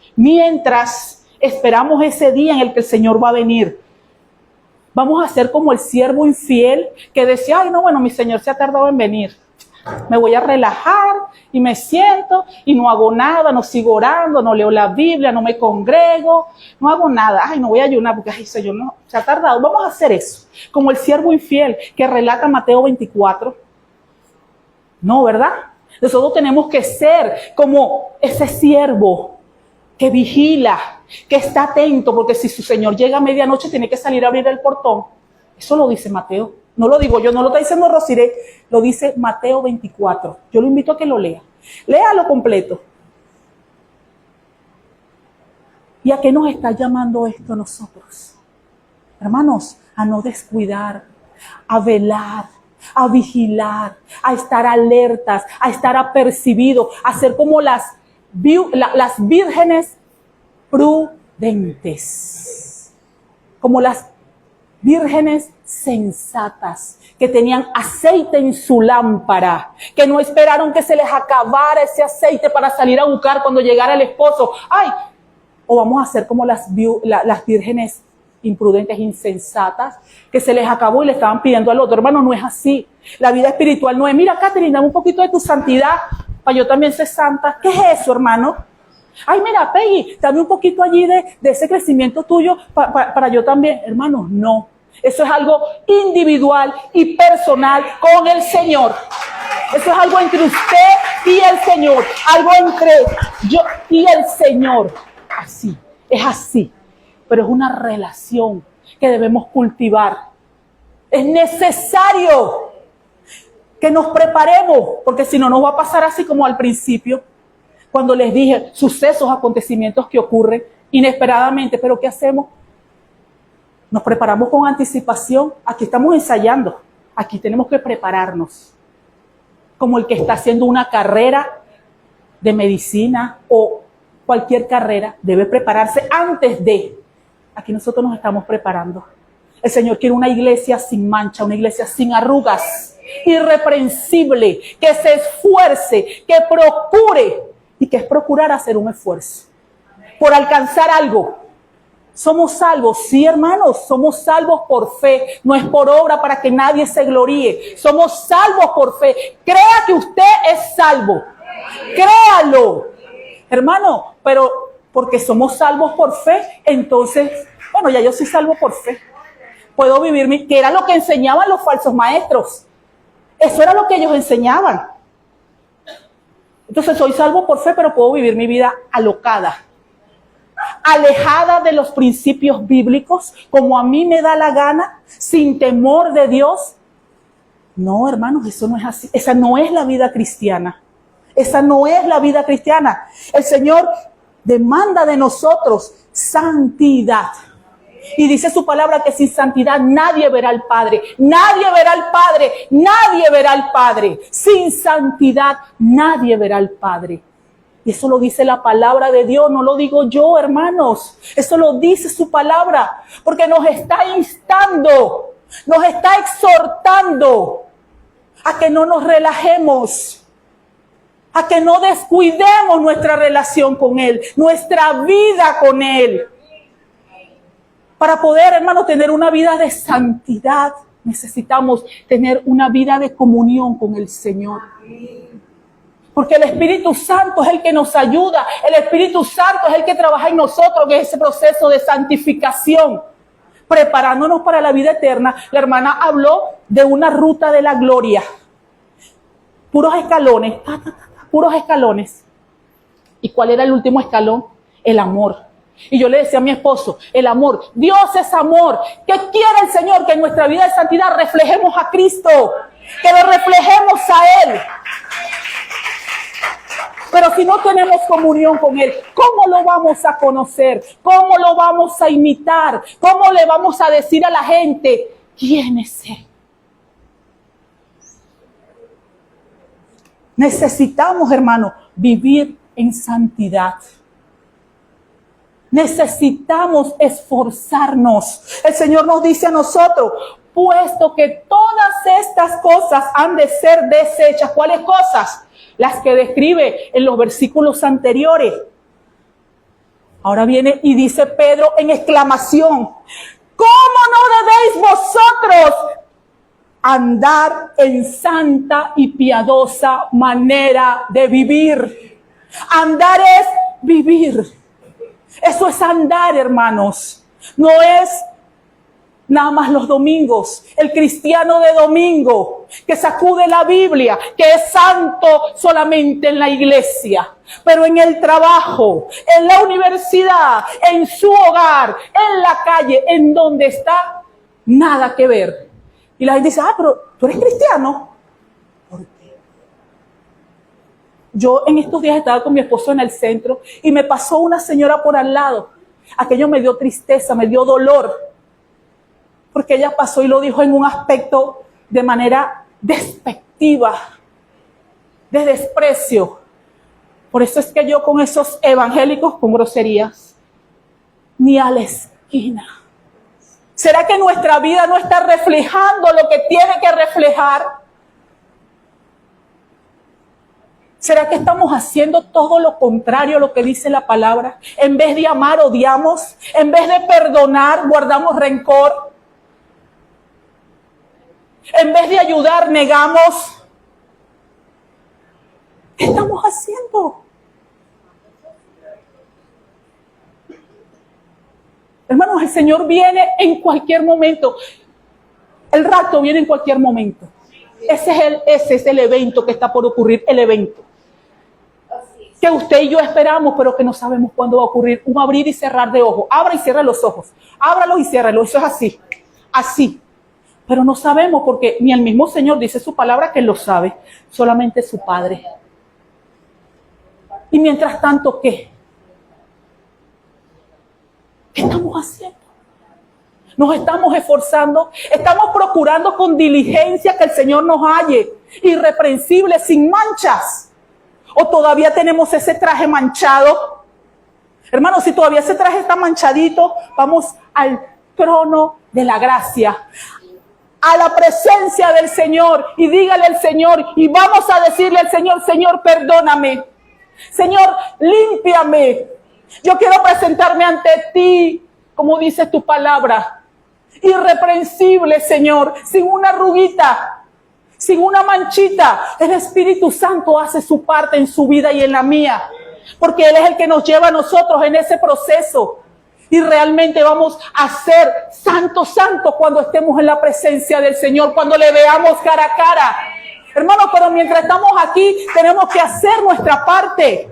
esperamos ese día en el que el Señor va a venir, vamos a ser como el siervo infiel que decía, ay, no, bueno, mi Señor se ha tardado en venir. Me voy a relajar y me siento y no hago nada, no sigo orando, no leo la Biblia, no me congrego, no hago nada. Ay, no voy a ayunar porque, ay, Señor, no, se ha tardado. Vamos a hacer eso, como el siervo infiel que relata Mateo 24. No, ¿verdad? Nosotros tenemos que ser como ese siervo que vigila, que está atento, porque si su Señor llega a medianoche tiene que salir a abrir el portón. Eso lo dice Mateo. No lo digo yo, no lo está diciendo Rosiré, lo dice Mateo 24. Yo lo invito a que lo lea. Léalo completo. ¿Y a qué nos está llamando esto a nosotros? Hermanos, a no descuidar, a velar, a vigilar, a estar alertas, a estar apercibidos, a ser como las vírgenes prudentes, como las vírgenes sensatas, que tenían aceite en su lámpara, que no esperaron que se les acabara ese aceite para salir a buscar cuando llegara el esposo. ¡Ay! ¿O vamos a ser como las vírgenes imprudentes, insensatas, que se les acabó y le estaban pidiendo al otro? Hermano, no es así. La vida espiritual no es, mira, Catherine, dame un poquito de tu santidad para yo también ser santa. ¿Qué es eso, hermano? Ay, mira, Peggy, dame un poquito allí de ese crecimiento tuyo para yo también. Hermanos, no. Eso es algo individual y personal con el Señor. Eso es algo entre usted y el Señor. Algo entre yo y el Señor. Así, es así. Pero es una relación que debemos cultivar. Es necesario que nos preparemos, porque si no, nos va a pasar así como al principio, cuando les dije sucesos, acontecimientos que ocurren inesperadamente. Pero ¿qué hacemos? Nos preparamos con anticipación. Aquí estamos ensayando. Aquí tenemos que prepararnos. Como el que está haciendo una carrera de medicina o cualquier carrera, debe prepararse antes de. Aquí nosotros nos estamos preparando. El Señor quiere una iglesia sin mancha, una iglesia sin arrugas, irreprensible, que se esfuerce, que procure. ¿Y que es procurar? Hacer un esfuerzo por alcanzar algo. ¿Somos salvos? Sí, hermanos, somos salvos por fe, no es por obra para que nadie se gloríe. Somos salvos por fe. Crea que usted es salvo. Créalo. Hermano, pero porque somos salvos por fe, entonces, bueno, ya yo soy salvo por fe. Puedo vivir que era lo que enseñaban los falsos maestros. Eso era lo que ellos enseñaban. Entonces soy salvo por fe, pero puedo vivir mi vida alocada, alejada de los principios bíblicos, como a mí me da la gana, sin temor de Dios. No, hermanos, eso no es así. Esa no es la vida cristiana. Esa no es la vida cristiana. El Señor demanda de nosotros santidad. Y dice su palabra que sin santidad nadie verá al Padre. Nadie verá al Padre. Nadie verá al Padre. Sin santidad nadie verá al Padre. Y eso lo dice la palabra de Dios, no lo digo yo, hermanos. Eso lo dice su palabra, porque nos está instando, nos está exhortando a que no nos relajemos, a que no descuidemos nuestra relación con Él, nuestra vida con Él. Para poder, hermanos, tener una vida de santidad, necesitamos tener una vida de comunión con el Señor. Porque el Espíritu Santo es el que nos ayuda. El Espíritu Santo es el que trabaja en nosotros, que es ese proceso de santificación, preparándonos para la vida eterna. La hermana habló de una ruta de la gloria. Puros escalones, puros escalones. ¿Y cuál era el último escalón? El amor. Y yo le decía a mi esposo, el amor. Dios es amor. ¿Qué quiere el Señor? Que en nuestra vida de santidad reflejemos a Cristo. Que lo reflejemos a Él. Pero si no tenemos comunión con Él, ¿cómo lo vamos a conocer? ¿Cómo lo vamos a imitar? ¿Cómo le vamos a decir a la gente quién es Él? Necesitamos, hermano, vivir en santidad. Necesitamos esforzarnos. El Señor nos dice a nosotros, puesto que todas estas cosas han de ser deshechas. ¿Cuáles cosas? Las que describe en los versículos anteriores. Ahora viene y dice Pedro en exclamación, ¿cómo no debéis vosotros andar en santa y piadosa manera de vivir? Andar es vivir. Eso es andar, hermanos. No es nada más los domingos. El cristiano de domingo que sacude la Biblia, que es santo solamente en la iglesia, pero en el trabajo, en la universidad, en su hogar, en la calle, en donde está, nada que ver. Y la gente dice, pero tú eres cristiano. ¿Por qué? Yo en estos días estaba con mi esposo en el centro y me pasó una señora por al lado. Aquello me dio tristeza, me dio dolor. Porque ella pasó y lo dijo en un aspecto de manera despectiva, de desprecio. Por eso es que yo con esos evangélicos con groserías, ni a la esquina. ¿Será que nuestra vida no está reflejando lo que tiene que reflejar? ¿Será que estamos haciendo todo lo contrario a lo que dice la palabra? En vez de amar, odiamos. En vez de perdonar, guardamos rencor. En vez de ayudar, negamos. ¿Qué estamos haciendo? Hermanos, el Señor viene en cualquier momento. El rapto viene en cualquier momento. Ese es el evento que está por ocurrir, el evento. Que usted y yo esperamos, pero que no sabemos cuándo va a ocurrir. Un abrir y cerrar de ojos. Abra y cierra los ojos. Ábralos y ciérralos. Eso es así. Así. Pero no sabemos porque ni el mismo Señor dice su palabra que Él lo sabe. Solamente su Padre. Y mientras tanto, ¿qué? ¿Qué estamos haciendo? Nos estamos esforzando, estamos procurando con diligencia que el Señor nos halle irreprensible, sin manchas. ¿O todavía tenemos ese traje manchado? Hermanos, si todavía ese traje está manchadito, vamos al trono de la gracia, a la presencia del Señor, y dígale al Señor, y vamos a decirle al Señor: Señor, perdóname. Señor, límpiame. Yo quiero presentarme ante ti, como dice tu palabra, irreprensible, Señor, sin una arruguita, sin una manchita. El Espíritu Santo hace su parte en su vida y en la mía, porque Él es el que nos lleva a nosotros en ese proceso. Y realmente vamos a ser santos, santos cuando estemos en la presencia del Señor, cuando le veamos cara a cara. Hermanos, pero mientras estamos aquí, tenemos que hacer nuestra parte.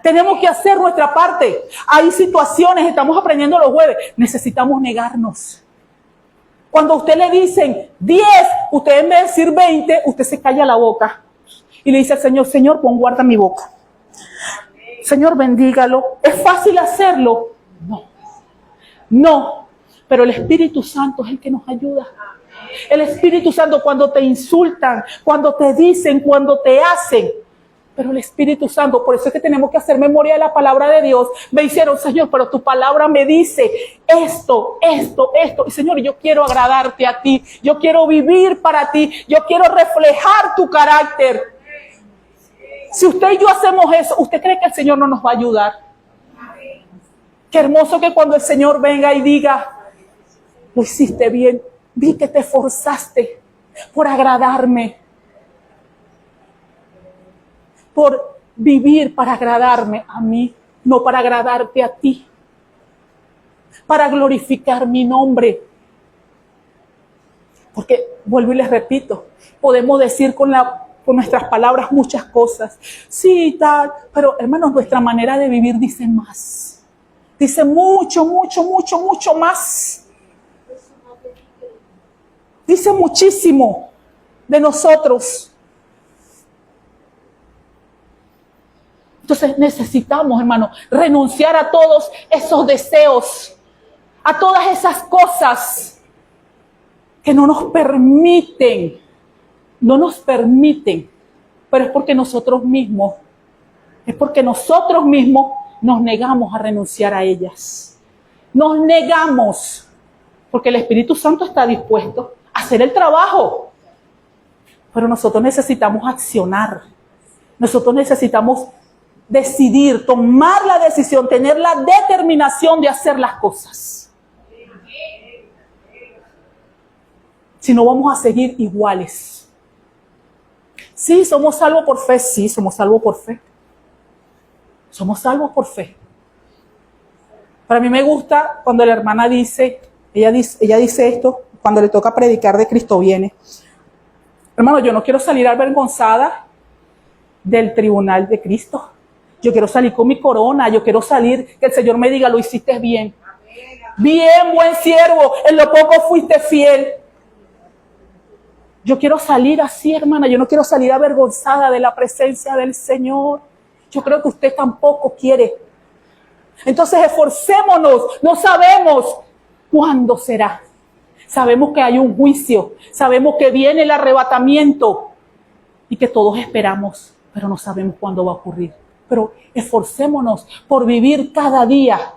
Tenemos que hacer nuestra parte. Hay situaciones, estamos aprendiendo los jueves, necesitamos negarnos. Cuando a usted le dicen 10, usted en vez de decir 20, usted se calla la boca. Y le dice al Señor: Señor, pon guarda mi boca. Señor, bendígalo. ¿Es fácil hacerlo? No. No. Pero el Espíritu Santo es el que nos ayuda. El Espíritu Santo, cuando te insultan, cuando te dicen, cuando te hacen. Pero el Espíritu Santo, por eso es que tenemos que hacer memoria de la palabra de Dios. Me hicieron: Señor, pero tu palabra me dice esto, esto, esto. Y Señor, yo quiero agradarte a ti. Yo quiero vivir para ti. Yo quiero reflejar tu carácter. Si usted y yo hacemos eso, ¿usted cree que el Señor no nos va a ayudar? Qué hermoso que cuando el Señor venga y diga: lo hiciste bien. Vi que te esforzaste por agradarme. Por vivir para agradarme a mí, no para agradarte a ti, para glorificar mi nombre. Porque, vuelvo y les repito, podemos decir con nuestras palabras muchas cosas, sí, tal, pero hermanos, nuestra manera de vivir dice más, dice mucho, mucho, mucho, mucho más, dice muchísimo de nosotros. Entonces necesitamos, hermano, renunciar a todos esos deseos, a todas esas cosas que no nos permiten, pero es porque nosotros mismos nos negamos a renunciar a ellas. Nos negamos, porque el Espíritu Santo está dispuesto a hacer el trabajo, pero nosotros necesitamos accionar, nosotros necesitamos decidir, tomar la decisión, tener la determinación de hacer las cosas. Si no, vamos a seguir iguales. Sí, somos salvos por fe. Sí, somos salvos por fe. Somos salvos por fe. Para mí me gusta cuando la hermana dice, ella dice esto, cuando le toca predicar de Cristo viene. Hermano, yo no quiero salir avergonzada del tribunal de Cristo. Yo quiero salir con mi corona, yo quiero salir, que el Señor me diga: lo hiciste bien. Bien, buen siervo, en lo poco fuiste fiel. Yo quiero salir así, hermana, yo no quiero salir avergonzada de la presencia del Señor. Yo creo que usted tampoco quiere. Entonces esforcémonos, no sabemos cuándo será. Sabemos que hay un juicio, sabemos que viene el arrebatamiento y que todos esperamos, pero no sabemos cuándo va a ocurrir. Pero esforcémonos por vivir cada día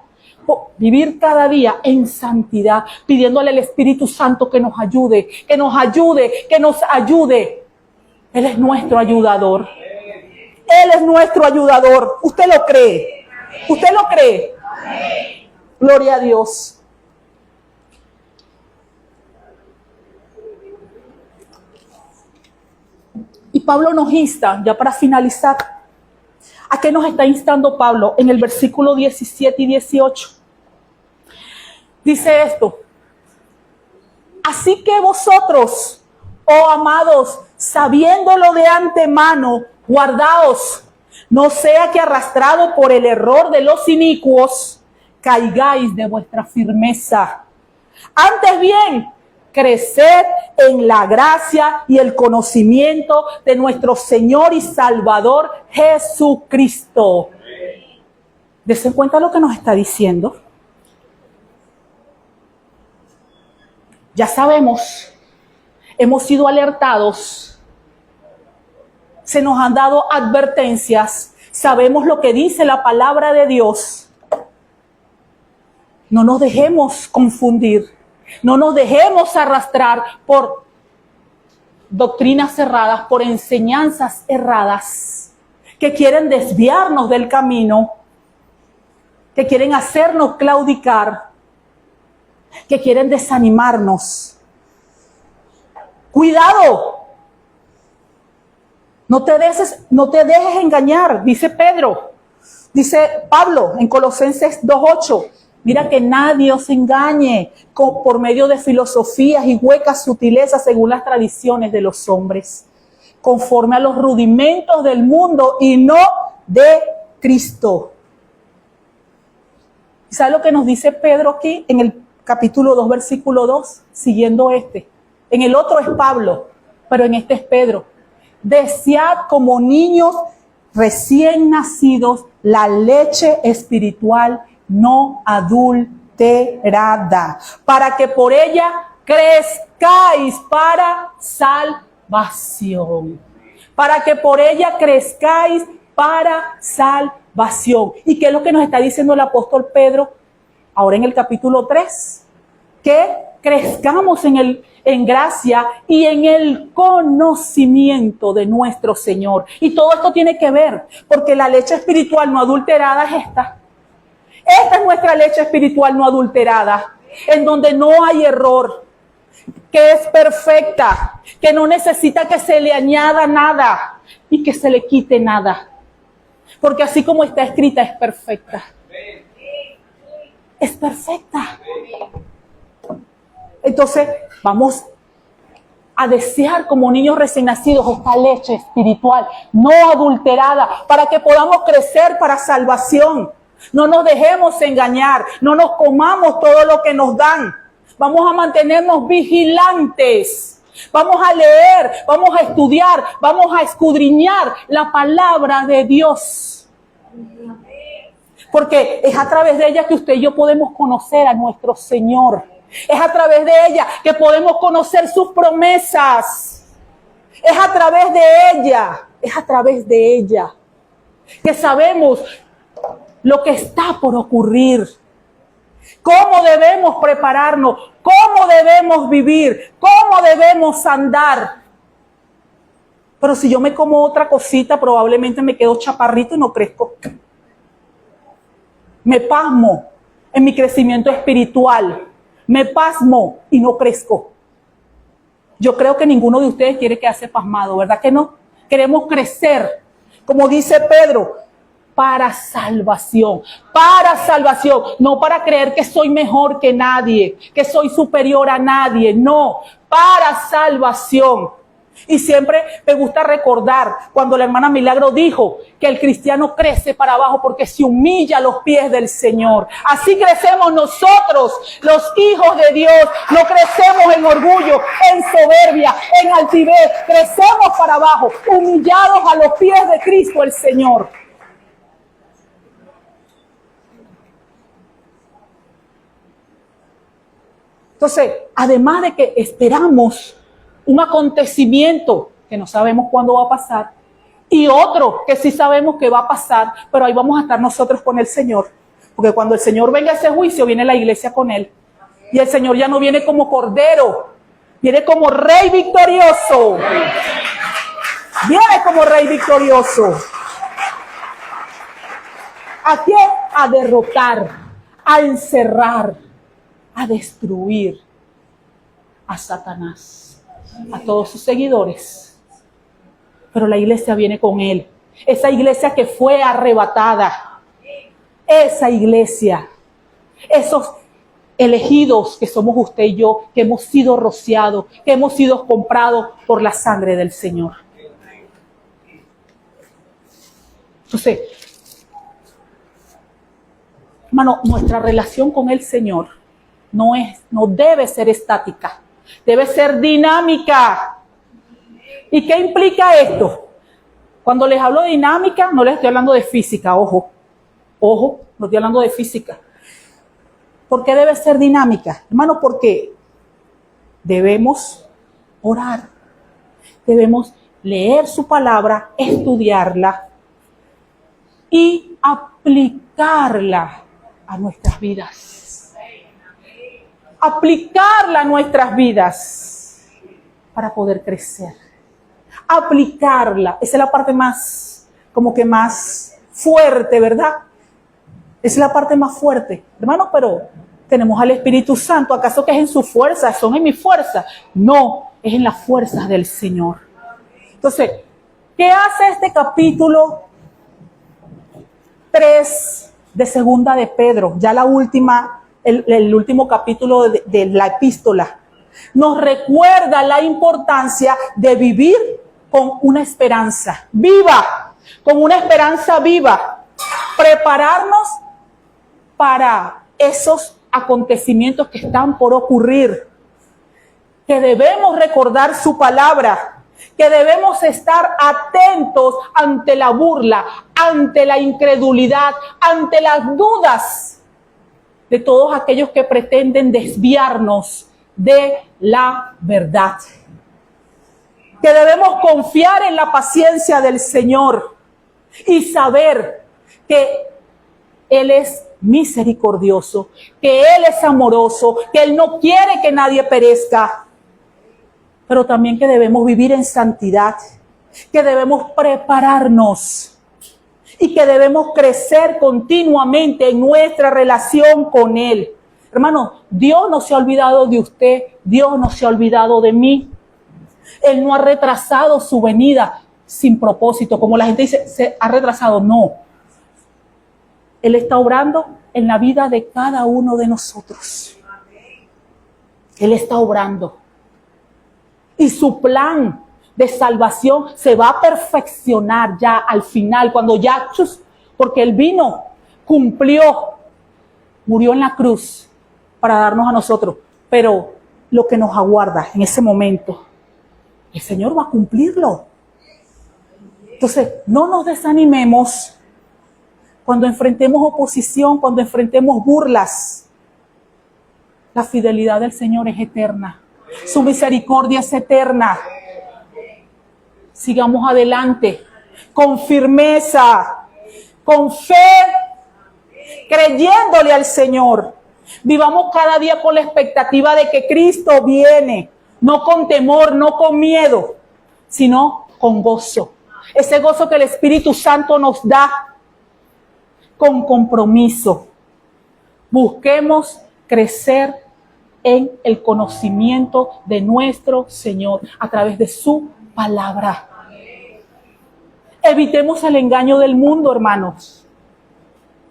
en santidad, pidiéndole al Espíritu Santo que nos ayude, que nos ayude. Él es nuestro ayudador. Él es nuestro ayudador. ¿Usted lo cree? ¿Usted lo cree? Gloria a Dios. Y Pablo nos insta, ya para finalizar, ¿a qué nos está instando Pablo? En el versículo 17 y 18. Dice esto: así que vosotros, oh amados, sabiéndolo de antemano, guardaos, no sea que arrastrado por el error de los inicuos, caigáis de vuestra firmeza. Antes bien, creced en la gracia y el conocimiento de nuestro Señor y Salvador Jesucristo. ¿Desen cuenta lo que nos está diciendo? Ya sabemos, hemos sido alertados, se nos han dado advertencias, sabemos lo que dice la palabra de Dios. No nos dejemos confundir, no nos dejemos arrastrar por doctrinas erradas, por enseñanzas erradas, que quieren desviarnos del camino, que quieren hacernos claudicar, que quieren desanimarnos. Cuidado. No te dejes engañar, dice Pedro. Dice Pablo en Colosenses 2:8. Mira que nadie os engañe por medio de filosofías y huecas sutilezas según las tradiciones de los hombres, conforme a los rudimentos del mundo y no de Cristo. ¿Sabe lo que nos dice Pedro aquí en el capítulo 2, versículo 2? Siguiendo este. En el otro es Pablo, pero en este es Pedro. Desead como niños recién nacidos la leche espiritual no adulterada, para que por ella crezcáis para salvación. Para que por ella crezcáis para salvación. ¿Y qué es lo que nos está diciendo el apóstol Pedro ahora en el capítulo 3? Que crezcamos en gracia y en el conocimiento de nuestro Señor. Y todo esto tiene que ver, porque la leche espiritual no adulterada es esta. Esta es nuestra leche espiritual no adulterada, en donde no hay error, que es perfecta, que no necesita que se le añada nada y que se le quite nada. Porque así como está escrita, es perfecta. Es perfecta. Entonces, vamos a desear como niños recién nacidos esta leche espiritual no adulterada para que podamos crecer para salvación. No nos dejemos engañar, no nos comamos todo lo que nos dan. Vamos a mantenernos vigilantes. Vamos a leer, vamos a estudiar, vamos a escudriñar la palabra de Dios. Porque es a través de ella que usted y yo podemos conocer a nuestro Señor. Es a través de ella que podemos conocer sus promesas. Es a través de ella que sabemos lo que está por ocurrir. Cómo debemos prepararnos, cómo debemos vivir, cómo debemos andar. Pero si yo me como otra cosita, probablemente me quedo chaparrito y no crezco. Me pasmo en mi crecimiento espiritual. Me pasmo y no crezco. Yo creo que ninguno de ustedes quiere quedarse pasmado, ¿verdad que no? Queremos crecer, como dice Pedro, para salvación, no para creer que soy mejor que nadie, que soy superior a nadie, no, para salvación. Y siempre me gusta recordar cuando la hermana Milagro dijo que el cristiano crece para abajo porque se humilla a los pies del Señor. Así crecemos nosotros, los hijos de Dios. No crecemos en orgullo, en soberbia, en altivez. Crecemos para abajo, humillados a los pies de Cristo el Señor. Entonces, además de que esperamos un acontecimiento que no sabemos cuándo va a pasar, y otro que sí sabemos que va a pasar, pero ahí vamos a estar nosotros con el Señor. Porque cuando el Señor venga a ese juicio, viene la iglesia con Él. Y el Señor ya no viene como cordero, viene como Rey victorioso. Viene como Rey victorioso. ¿A qué? A derrotar, a encerrar, a destruir a Satanás, a todos sus seguidores. Pero la iglesia viene con él. Esa iglesia que fue arrebatada. Esa iglesia. Esos elegidos que somos usted y yo, que hemos sido rociados, que hemos sido comprados por la sangre del Señor. Entonces, hermano, nuestra relación con el Señor no debe ser estática, debe ser dinámica. ¿Y qué implica esto? Cuando les hablo de dinámica, no les estoy hablando de física, ojo, no estoy hablando de física. ¿Por qué debe ser dinámica? Hermano, porque debemos orar, debemos leer su palabra, estudiarla y aplicarla a nuestras vidas. Aplicarla a nuestras vidas para poder crecer. Aplicarla, esa es la parte más, como que más fuerte, ¿verdad? Esa es la parte más fuerte. Hermano, pero tenemos al Espíritu Santo. ¿Acaso que es en su fuerza? ¿Son en mi fuerza? No, es en las fuerzas del Señor. Entonces, ¿qué hace este capítulo 3 de Segunda de Pedro? Ya la última, el último capítulo de la epístola. Nos recuerda la importancia de vivir con una esperanza viva, con una esperanza viva. Prepararnos para esos acontecimientos que están por ocurrir, que debemos recordar su palabra, que debemos estar atentos ante la burla, ante la incredulidad, ante las dudas de todos aquellos que pretenden desviarnos de la verdad. Que debemos confiar en la paciencia del Señor y saber que Él es misericordioso, que Él es amoroso, que Él no quiere que nadie perezca, pero también que debemos vivir en santidad, que debemos prepararnos y que debemos crecer continuamente en nuestra relación con Él. Hermano, Dios no se ha olvidado de usted, Dios no se ha olvidado de mí. Él no ha retrasado su venida sin propósito, como la gente dice, se ha retrasado, no. Él está obrando en la vida de cada uno de nosotros. Él está obrando. Y su plan de salvación se va a perfeccionar ya al final, cuando ya, porque Él vino, cumplió, murió en la cruz para darnos a nosotros. Pero lo que nos aguarda en ese momento, el Señor va a cumplirlo. Entonces, no nos desanimemos cuando enfrentemos oposición, cuando enfrentemos burlas. La fidelidad del Señor es eterna. Su misericordia es eterna. Sigamos adelante, con firmeza, con fe, creyéndole al Señor. Vivamos cada día con la expectativa de que Cristo viene, no con temor, no con miedo, sino con gozo. Ese gozo que el Espíritu Santo nos da, con compromiso. Busquemos crecer en el conocimiento de nuestro Señor a través de su palabra. Evitemos el engaño del mundo, hermanos,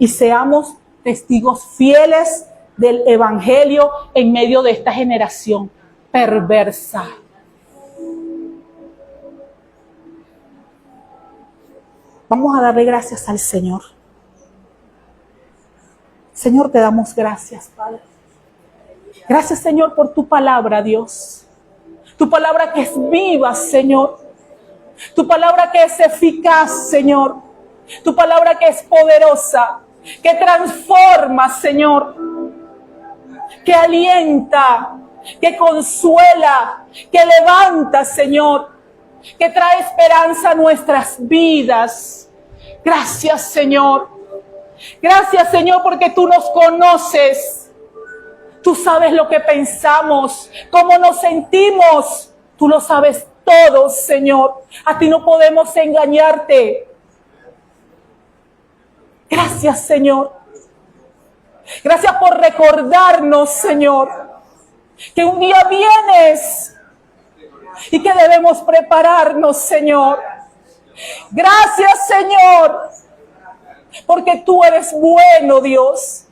y seamos testigos fieles del Evangelio en medio de esta generación perversa. Vamos a darle gracias al Señor. Señor, te damos gracias, Padre. Gracias, Señor, por tu palabra, Dios. Tu palabra que es viva, Señor. Tu palabra que es eficaz, Señor. Tu palabra que es poderosa, que transforma, Señor. Que alienta, que consuela, que levanta, Señor. Que trae esperanza a nuestras vidas. Gracias, Señor. Gracias, Señor, porque tú nos conoces. Tú sabes lo que pensamos, cómo nos sentimos. Tú lo sabes todo, Señor. A ti no podemos engañarte. Gracias, Señor. Gracias por recordarnos, Señor, que un día vienes y que debemos prepararnos, Señor. Gracias, Señor, porque tú eres bueno, Dios.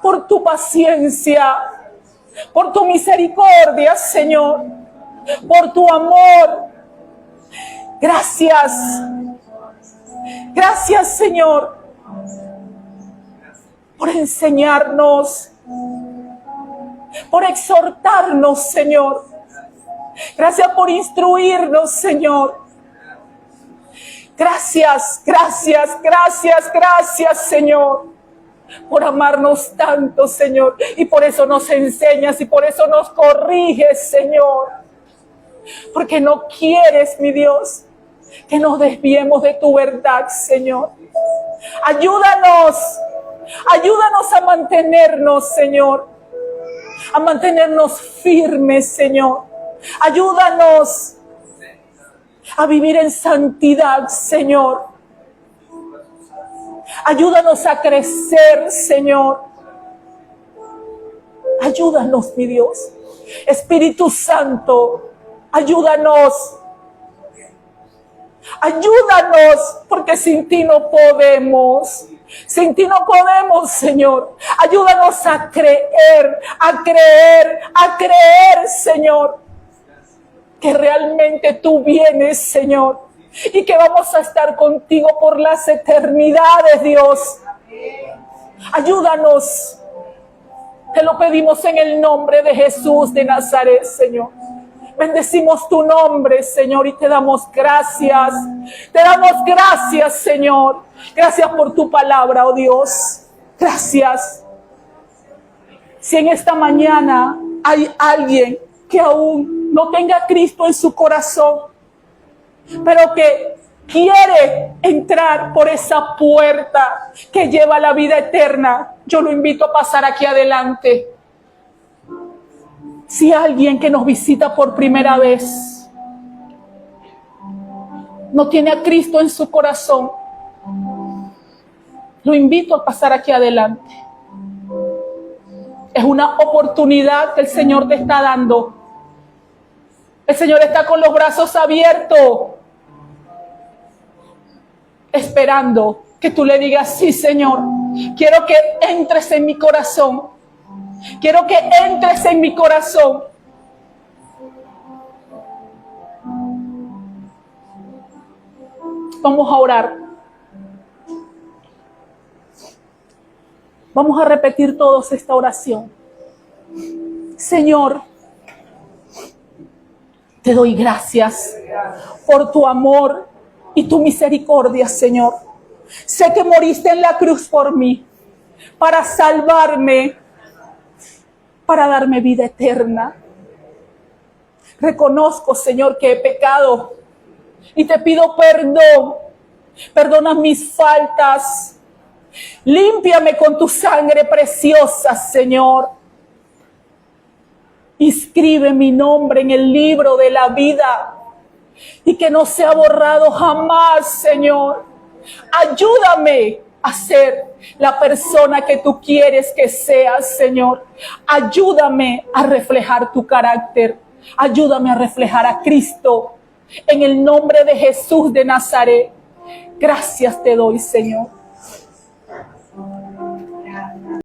Por tu paciencia, por tu misericordia, Señor, por tu amor. Gracias. Gracias, Señor, por enseñarnos, por exhortarnos, Señor. Gracias por instruirnos, Señor. Gracias, gracias, gracias, gracias, Señor, por amarnos tanto, Señor. Y por eso nos enseñas y por eso nos corriges, Señor. Porque no quieres, mi Dios, que nos desviemos de tu verdad, Señor. Ayúdanos, ayúdanos a mantenernos, Señor, a mantenernos firmes, Señor. Ayúdanos a vivir en santidad, Señor. Ayúdanos a crecer, Señor. Ayúdanos, mi Dios. Espíritu Santo, ayúdanos. Ayúdanos, porque sin ti no podemos. Sin ti no podemos, Señor. Ayúdanos a creer, a creer, a creer, Señor, que realmente tú vienes, Señor, y que vamos a estar contigo por las eternidades, Dios. Ayúdanos. Te lo pedimos en el nombre de Jesús de Nazaret, Señor. Bendecimos tu nombre, Señor, y te damos gracias. Te damos gracias, Señor. Gracias por tu palabra, oh Dios. Gracias. Si en esta mañana hay alguien que aún no tenga a Cristo en su corazón, pero que quiere entrar por esa puerta que lleva a la vida eterna, yo lo invito a pasar aquí adelante. Si alguien que nos visita por primera vez no tiene a Cristo en su corazón, lo invito a pasar aquí adelante. Es una oportunidad que el Señor te está dando. El Señor está con los brazos abiertos, esperando que tú le digas: sí, Señor, quiero que entres en mi corazón. Quiero que entres en mi corazón. Vamos a orar. Vamos a repetir todos esta oración. Señor, te doy gracias por tu amor y tu misericordia, Señor. Sé que moriste en la cruz por mí, para salvarme, para darme vida eterna. Reconozco, Señor, que he pecado y te pido perdón. Perdona mis faltas. Límpiame con tu sangre preciosa, Señor. Inscribe mi nombre en el libro de la vida y que no sea borrado jamás, Señor. Ayúdame a ser la persona que tú quieres que seas, Señor. Ayúdame a reflejar tu carácter. Ayúdame a reflejar a Cristo. En el nombre de Jesús de Nazaret. Gracias te doy, Señor.